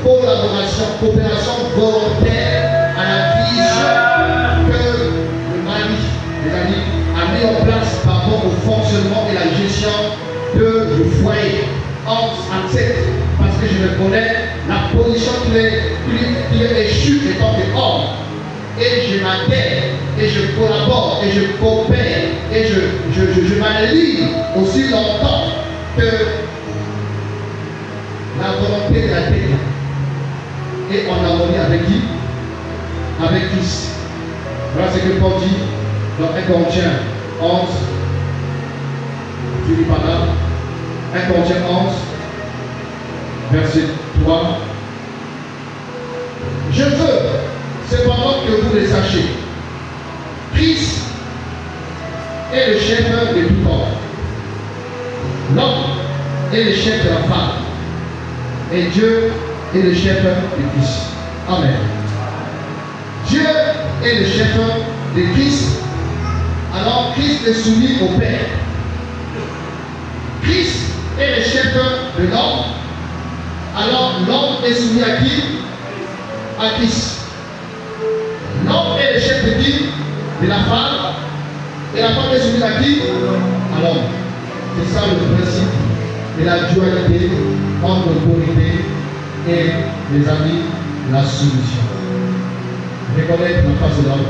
coopération volontaire à la vision que le mari, les amis, a mis en place par rapport au fonctionnement et la gestion du foyer. On accepte parce que je reconnais la position qu'il est échu étant des hommes. Et je m'adhère, et je collabore, et je coopère, et je m'allie aussi longtemps que la volonté de la terre est en harmonie avec qui? Avec Christ. Voilà ce que Paul dit dans 1 Corinthiens 11. Je lis par là. 1 Corinthiens 11, verset 3. Je veux cependant que vous le sachiez. Christ est le chef de tout homme. L'homme est le chef de la femme. Et Dieu est le chef de Christ. Amen. Dieu est le chef de Christ. Alors Christ est soumis au Père. Christ est le chef de l'homme. Alors l'homme est soumis à qui? À Christ. L'homme est le chef de qui? De la femme. Et la femme est soumise à qui? À l'homme. C'est ça le principe de la dualité entre l'autorité et les amis, la soumission. Reconnaître la face de l'homme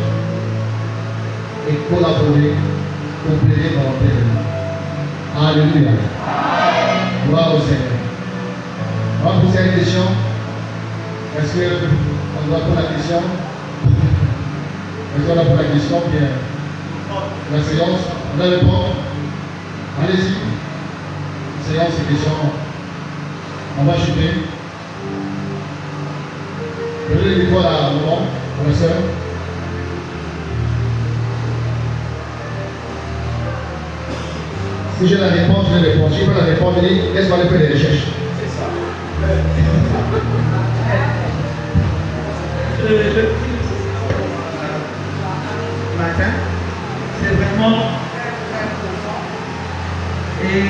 et collaborer, coopérer volontairement. Alléluia. Gloire au Seigneur. On va poser une question. Est-ce qu'on doit poser la question? Est-ce qu'on a posé la question? Bien. La séance, on a répondre. Allez-y. Séance et questions. On va chuter. Donnez les doigts à maman, à la soeur. Si j'ai la réponse, je réponds. Si je veux la réponse, je dis laisse-moi aller faire des recherches. C'est ça. Matin, c'est vraiment et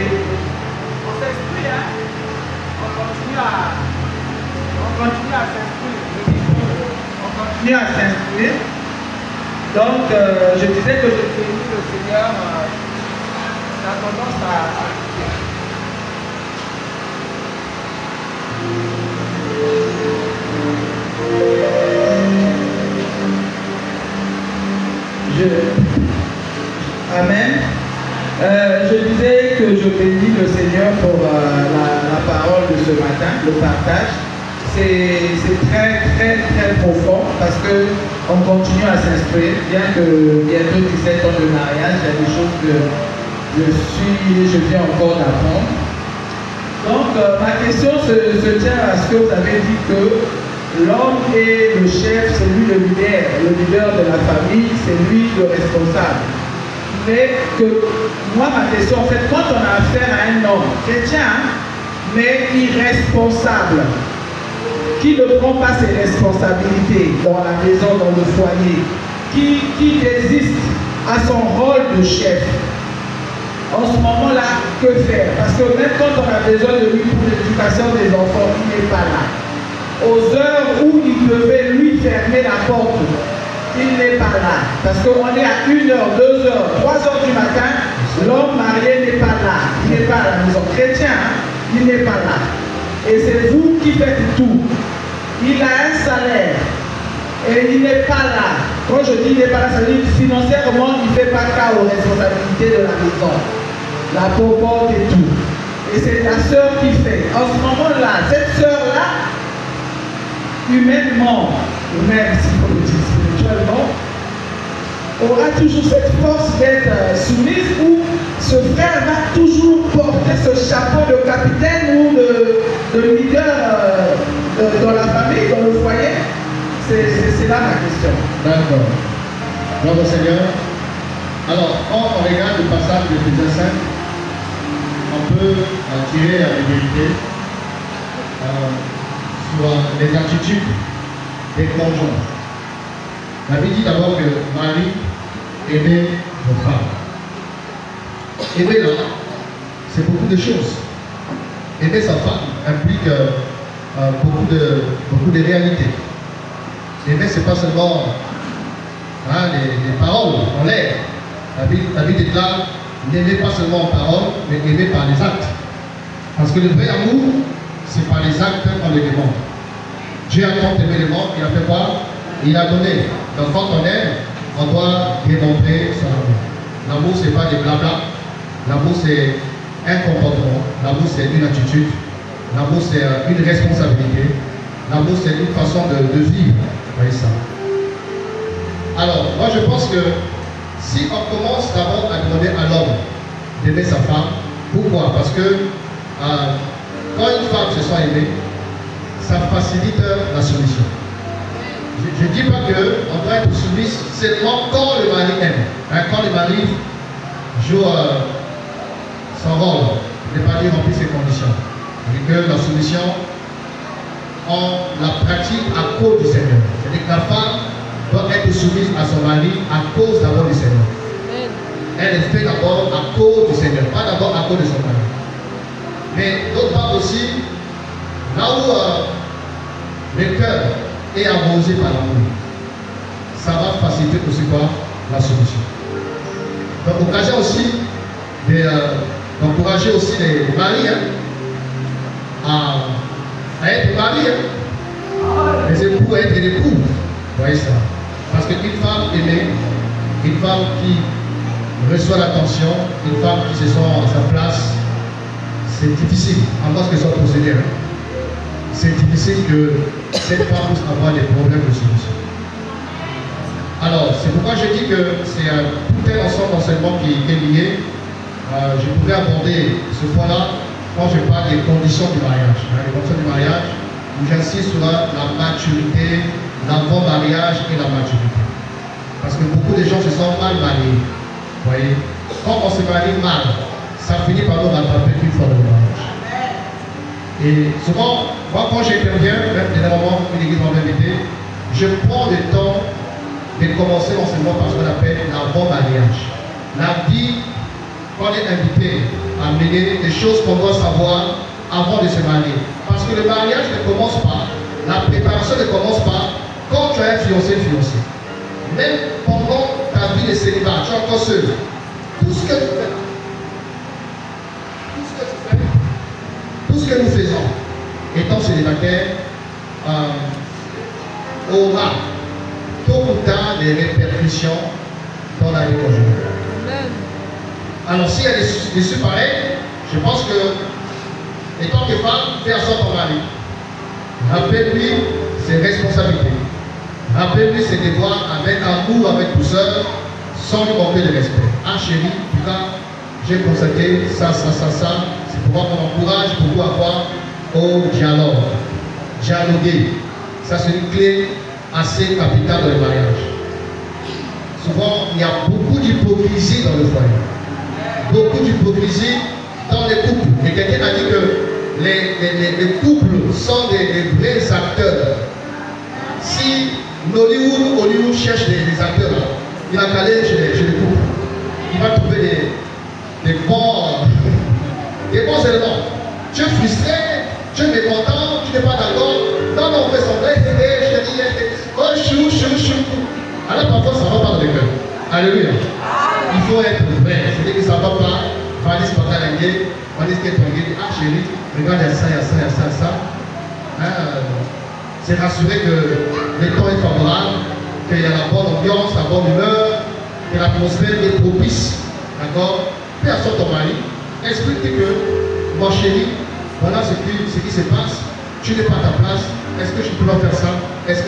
On s'exprime, hein? On continue à s'instruire. on continue à s'instruire. Donc, je disais que je bénis le Seigneur. Ça a tendance à Amen. Je disais que je bénis le Seigneur pour la parole de ce matin, le partage. C'est très profond parce qu'on continue à s'instruire. Bien que bientôt 17 ans de mariage, il y a des choses que je viens encore d'apprendre. Donc, ma question se tient à ce que vous avez dit que l'homme est le chef, c'est lui le leader de la famille, c'est lui le responsable. Mais que moi, ma question, en fait, quand on a affaire à un homme chrétien, mais irresponsable, qui ne prend pas ses responsabilités dans la maison, dans le foyer, qui désiste à son rôle de chef, en ce moment-là, que faire? Parce que même quand on a besoin de lui pour l'éducation des enfants, il n'est pas là. Aux heures où il devait lui fermer la porte, il n'est pas pas là. Parce qu'on est à 1h, 2h, 3h du matin, l'homme marié n'est pas là. Il n'est pas à la maison. Chrétien, hein, il n'est pas là. Et c'est vous qui faites tout. Il a un salaire. Et il n'est pas là. Quand je dis il n'est pas là, ça veut dire financièrement, il ne fait pas cas aux responsabilités de la maison. La popote et tout. Et c'est la sœur qui fait. En ce moment-là, cette sœur-là, humainement, ou même s'il faut le dire spirituellement, aura toujours cette force d'être soumise où ce frère va toujours porter ce chapeau de capitaine ou de leader dans la famille, dans le foyer. C'est là ma question. D'accord. Bravo Seigneur. Alors, quand on regarde le passage de Éphésiens 5, on peut tirer la vérité sur les attitudes des conjoints. La Bible dit d'abord que Marie aimait vos femmes. Aimer là, c'est beaucoup de choses. Aimer sa femme implique beaucoup de réalités. Aimer, ce n'est pas seulement les paroles en l'air. La Bible déclare n'aimer pas seulement en parole, mais aimer par les actes. Parce que le vrai amour, c'est par les actes qu'on le demande. Dieu a tant aimé le monde, il a fait quoi? Il a donné. Donc quand on aime, on doit démontrer son amour. L'amour, ce n'est pas des blabla. L'amour, c'est un comportement. L'amour, c'est une attitude. L'amour, c'est une responsabilité. L'amour, c'est une façon de vivre. Vous voyez ça. Alors, moi, je pense que si on commence d'abord à demander à l'homme d'aimer sa femme, pourquoi? Parce que quand une femme se sent aimée, ça facilite la soumission. Je ne dis pas qu'on doit être soumise seulement quand le mari aime. Quand le mari joue son rôle, ne pas dire remplir ses conditions. Et que la soumission, on la pratique à cause du Seigneur. C'est-à-dire que la femme doit être soumise à son mari à cause d'abord du Seigneur. Elle est faite d'abord à cause du Seigneur, pas d'abord à cause de son mari. Mais d'autre part aussi, là où le cœur est arrosé par l'amour, ça va faciliter aussi quoi? La solution. Donc, occasion aussi d'encourager aussi les maris à être mariés, les époux à être des époux. Vous voyez ça? Parce qu'une femme aimée, une femme qui reçoit l'attention, une femme qui se sent à sa place, c'est difficile, en moins que ce soit possédé. C'est difficile que cette femme puisse avoir des problèmes de solution. Alors, c'est pourquoi je dis que c'est tout un ensemble d'enseignements qui est lié. Je pourrais aborder ce point-là quand je parle des conditions du mariage. Les conditions du mariage, où j'insiste sur la maturité, l'avant-mariage et la maturité. Parce que beaucoup de gens se sentent mal mariés. Vous voyez, quand on se marie mal, ça finit par nous rattraper une fois dans le mariage. Et souvent, moi quand j'interviens, même généralement une église m'a invité, je prends le temps de commencer l'enseignement par ce qu'on appelle l'avant-mariage. La vie qu'on est invité à mener, des choses qu'on doit savoir avant de se marier. Parce que le mariage ne commence pas, la préparation ne commence pas quand tu as un fiancé. Même pendant ta vie de célibat, tu es encore seul. Tout ce que tu fais, tout ce que nous faisons, étant célibataires, aura tôt ou tard des répercussions dans la vie conjugale. Alors s'il y a des issues pareilles, je pense que, étant que femme, fais attention à ton mari. Rappelle-lui ses responsabilités. Rappelle-lui ses devoirs avec amour, avec douceur, sans lui manquer de respect. Ah chérie, putain, j'ai constaté ça. C'est pourquoi on encourage beaucoup à voir au dialogue. Dialoguer. Ça, c'est une clé assez capitale dans le mariage. Souvent, il y a beaucoup d'hypocrisie dans le foyer. Beaucoup d'hypocrisie dans les couples. Et quelqu'un a dit que les couples sont des vrais acteurs. Si Hollywood cherche des acteurs, il va aller chez les couples. Il va trouver des bons éléments. Tu es frustré, tu es mécontent, tu n'es pas d'accord. Non, on fait semblant, je te dis, oh, chou. Alors parfois ça va pas Alléluia. Il faut être vrai. C'est-à-dire que ça ne va pas. Valis Patalangue, Valis Ketongue, ah chérie, regarde, il y a ça, il y a ça, il y a ça, ça. C'est rassurer que le temps est favorable, qu'il y a la bonne ambiance, la bonne humeur, que l'atmosphère est propice. D'accord? Fais à ton mari, explique que, mon chéri, voilà ce qui se passe, tu n'es pas à ta place, est-ce que je peux faire ça? Qu'est-ce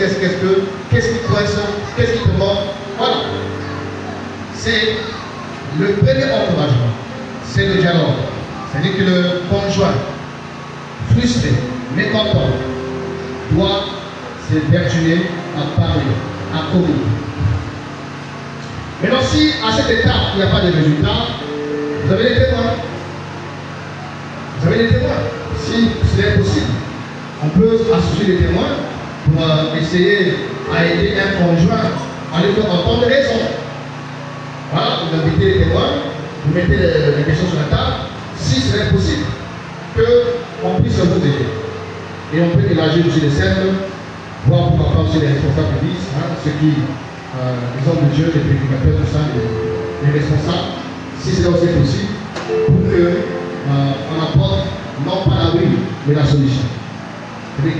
qui coince? Qu'est-ce qui te manque? Voilà. C'est le premier encouragement, c'est le dialogue. C'est-à-dire que le conjoint, frustré, mécontent, doit se vertuer à parler, à communiquer. Maintenant, si à cette étape, il n'y a pas de résultat, vous avez les témoins. Vous avez les témoins. Si c'est possible, on peut associer les témoins pour essayer à aider un conjoint à lui faire entendre raison. Voilà, vous invitez les témoins, vous mettez les questions sur la table, si c'est possible, qu'on puisse vous aider. Et on peut élargir aussi les cercles, voir pourquoi pas aussi les responsables de l'église, ceux qui, les hommes de Dieu, les prédicateurs, tout ça, les responsables, si c'est aussi possible, pour qu'on apporte non pas la rue, mais la solution.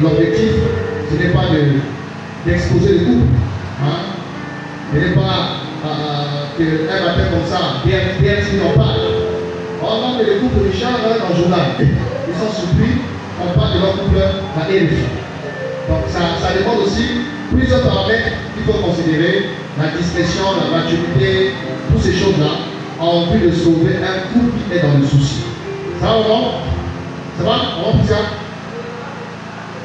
L'objectif, ce n'est pas d'exposer le couple. Ce n'est pas qu'un matin comme ça, bien si on parle. Oh non, mais le couple Richard, dans le journal, ils sont surpris, on parle de leur couple à élever. Donc ça demande aussi plusieurs paramètres qu'il faut considérer, la discrétion, la maturité, toutes ces choses-là, en vue de sauver un couple qui est dans le souci. Ça va ou non? Ça va? On va faire ça?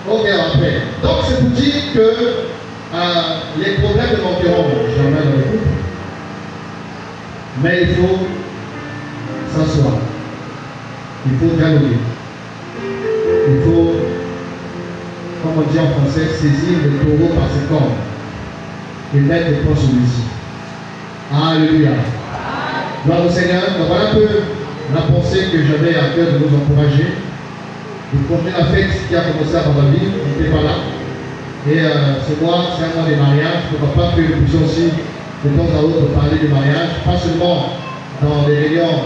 Ok, après. Donc c'est pour dire que les problèmes ne manqueront jamais dans le couple. Mais il faut s'asseoir. Il faut dialoguer. Il faut, comme on dit en français, saisir le taureau par ses cornes et mettre le poing sur lui. Alléluia. Gloire au Seigneur. Donc voilà un peu la pensée que j'avais à cœur de nous encourager. Vous comprenez la fête qui a commencé à ma vie, il n'était pas là. Et ce mois, c'est un mois de mariage. Pourquoi pas que nous puissions aussi de temps à autre parler du mariage, pas seulement dans des réunions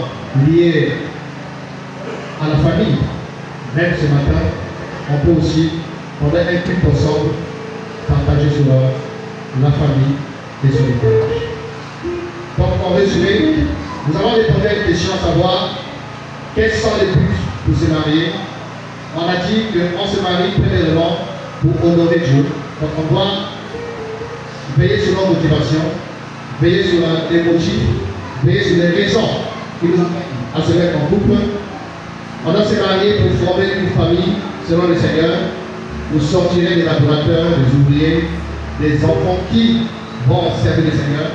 liées à la famille. Même ce matin, on peut aussi, pendant un culte ensemble, partager sur la famille et sur les mariages. Donc, en résumé, nous avons répondu à une question à savoir quels sont les buts pour se marier. On a dit qu'on se marie premièrement pour honorer Dieu. Donc, on doit veiller sur nos motivations, veiller sur les motifs, veiller sur les raisons qui nous amènent à se mettre en couple. On doit se marier pour former une famille selon le Seigneur, pour sortir des laborateurs, des ouvriers, des enfants qui vont servir le Seigneur.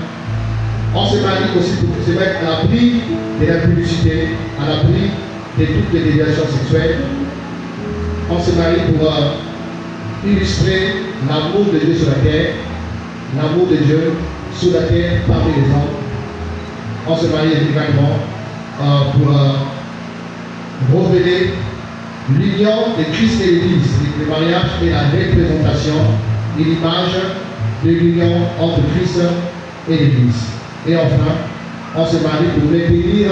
On se marie aussi pour se mettre à l'abri de la publicité, à l'abri de toutes les déviations sexuelles. On se marie pour illustrer l'amour de Dieu sur la terre, l'amour de Dieu sur la terre parmi les hommes. On se marie également pour révéler l'union de Christ et l'Église. Le mariage est la représentation et l'image de l'union entre Christ et l'Église. Et enfin, on se marie pour maintenir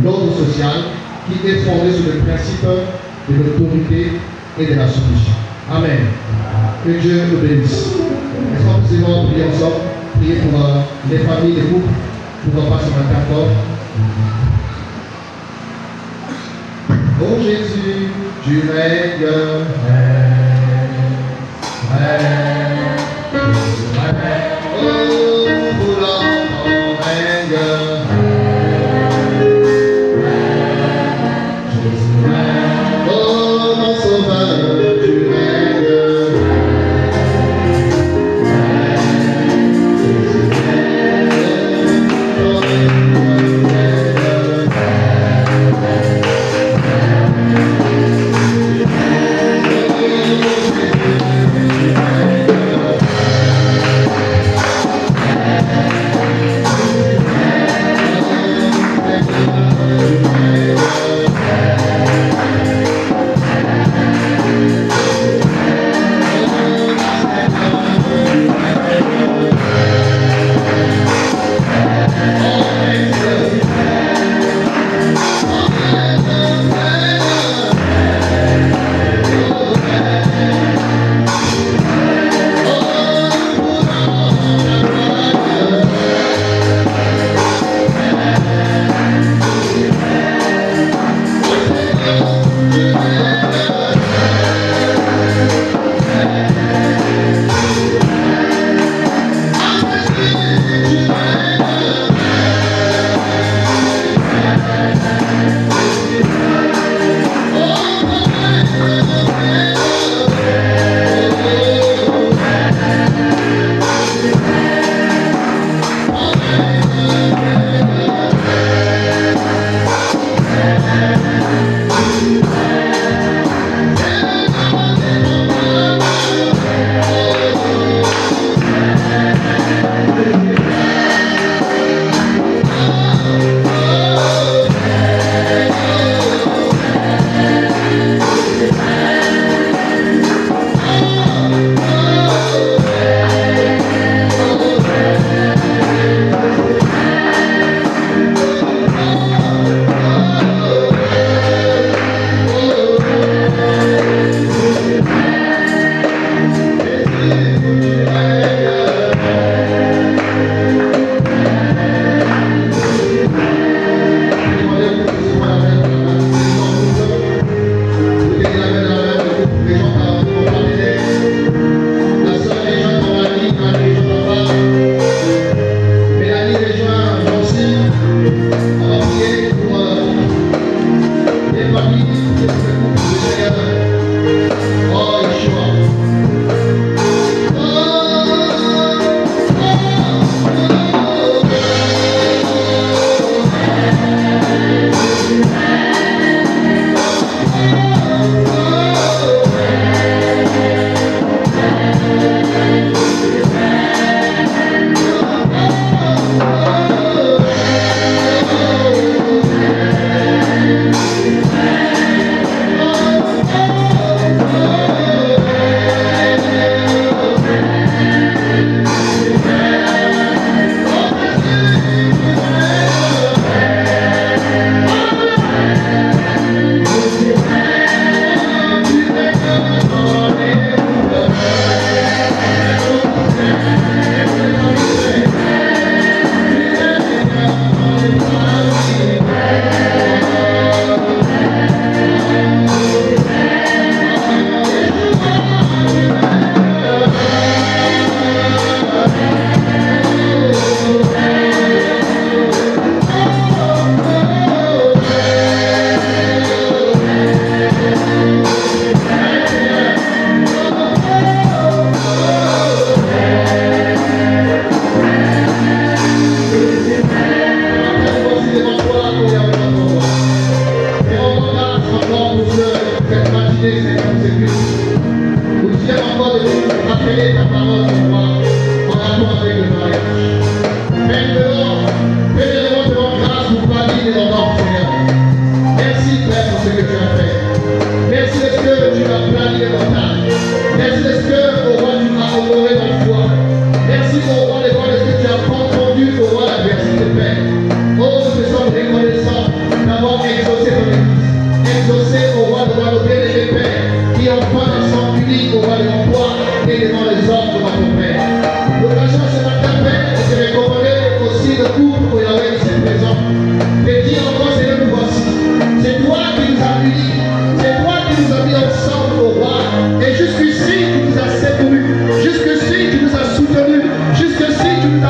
l'ordre social qui est fondé sur le principe de l'autorité et de la soumission. Amen. Que Dieu nous bénisse. Est-ce qu'on peut seulement prier ensemble, prier pour les familles, les couples, pour pas ce matin encore. Oh Jésus, tu règnes, oh, pour l'enfant règne. Oh, mon sauveur, tu règnes.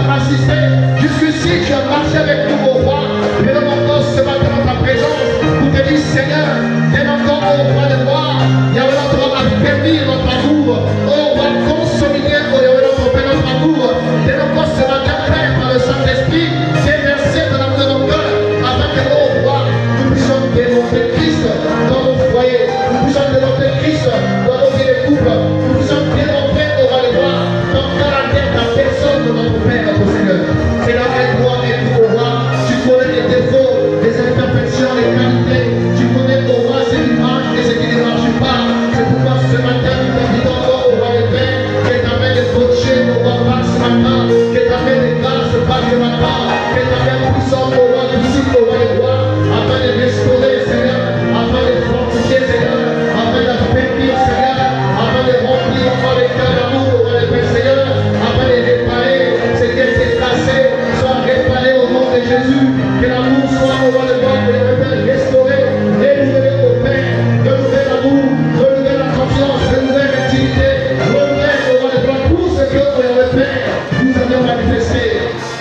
as assisté. Jusqu'ici, tu as marché avec nous au roi. Mais même encore ce matin dans ta présence, pour te dire, Seigneur, viens encore au roi de gloire. Yahweh notre homme a permis notre amour. Oh, on va consolider, oh Yahweh notre Père, notre amour. Viens encore ce matin, Père, par le Saint-Esprit, viens verser dans l'amour de nos cœurs, afin que, oh roi, nous puissions démontrer Christ dans nos foyers. Nous puissions démontrer Christ dans nos vies de couple. Nous puissions démontrer, oh roi de gloire, dans la tête la personne de notre Père, notre Seigneur. C'est là aide-moi et pour roi. Tu connais les défauts, les imperfections, les qualités. Tu connais, oh roi, ce qui marche et ce qui ne marche pas. C'est pourquoi ce matin, nous t'invitons encore au roi de paix, que ta main de coacher nos rois par ce matin, que ta main de grâce par ce matin, que ta main puissante au roi d'ici, au roi de gloire, afin de restaurer, Seigneur, afin de fortifier, Seigneur, afin d'affermir, Seigneur, afin de remplir encore les cœurs d'amour, au roi de paix, Seigneur, afin de réparer ce qui a été cassé, soit réparé au nom de Jésus, que l'amour soit au roi de gloire, que le Père restauré, renouvelé au Père, renouveler l'amour, renouveler la confiance, renouveler l'activité, renouveler au roi de gloire, tout ce que le Père nous avions manifesté,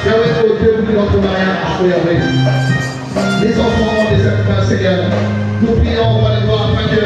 Yahweh, au début de notre mariage, oh Yahweh. Les enfants ont des actes, Seigneur. Nous prions, au roi de gloire, afin que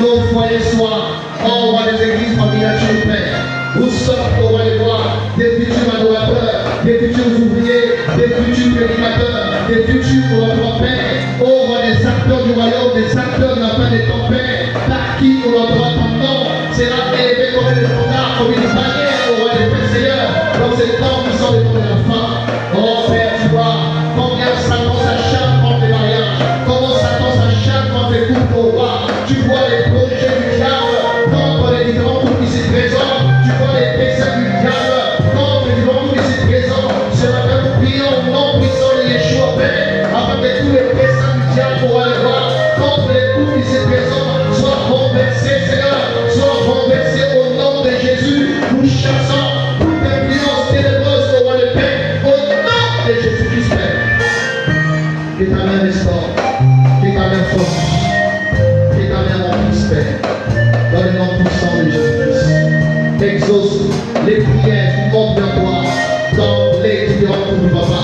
nos foyers soient, oh roi des églises familiales, Père. Vous sortez, au roi de gloire, des futurs adorateurs, des futurs ouvriers, des futurs prédicateurs, des futurs, au roi Père, oh roi des acteurs du royaume, des acteurs de la fin de ton Père, par qui, au roi de gloire, ton nom sera élevé comme une standard, comme une bannière, au roi des Pères, Seigneur, dans ces temps qui sont les temps de la fin. Oh Père, tu vois, combien Satan s'acharne contre les mariages, comment Satan s'acharne contre les couples au roi. Tu vois les projets du diable contre les différents couples ici présents. Tu vois les desseins du diable contre les différents couples ici présents. Ce matin, nous prions au nom puissant de Yeshua, Père, afin que tous les desseins du diable pour aller voir contre les couples ici présents soient renversés, Seigneur, soient renversés au nom de Jésus. Nous chassons toute influence ténébreuse au roi de paix, au nom de Jésus-Christ, Père. Que ta main restaure, que ta main fortifie, que ta main remplisse, Père, dans le nom puissant de Jésus-Christ. Exauce les prières qui montent vers toi dans les différents coups du papa.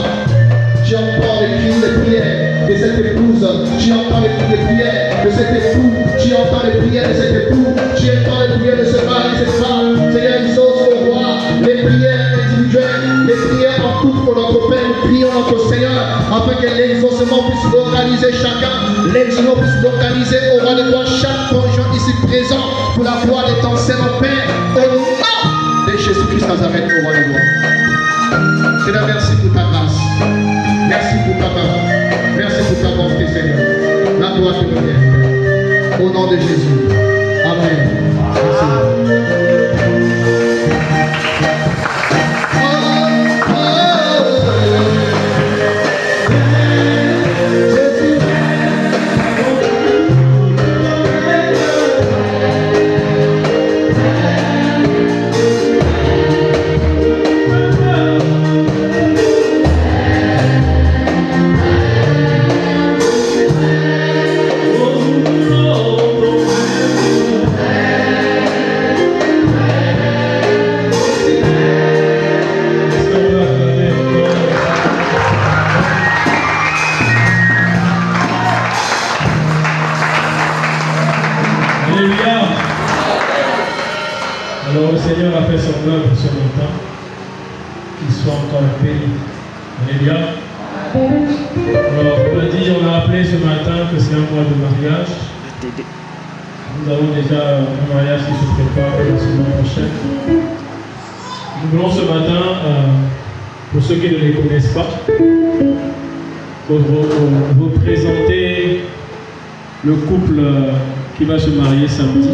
Tu entends les cris, les prières de cette épouse, tu entends les cris, les prières de cet époux, tu entends les prières de cet époux, tu entends les prières de ce mari, de cette femme. Seigneur, exauce au roi les prières individuelles, les prières en couple pour notre Père. Nous prions notre Seigneur afin que l'exaucement puisse localiser chacun, l'exaucement puisse localiser au roi de gloire chaque conjoint ici présent pour la gloire de ton Seigneur Père, au nom de Jésus-Christ Nazareth, au roi de gloire. Seigneur, merci pour ta grâce, merci pour ta parole, merci pour ta bonté, Seigneur. La gloire te revient. Au nom de Jésus. Amen. Merci. Alors le Seigneur a fait son œuvre ce matin, qu'il soit encore béni. Alléluia. Alors, on a dit, on a appelé ce matin que c'est un mois de mariage. Nous avons déjà un mariage qui se prépare la semaine prochaine. Nous voulons ce matin, pour ceux qui ne les connaissent pas, vous présenter le couple qui va se marier samedi.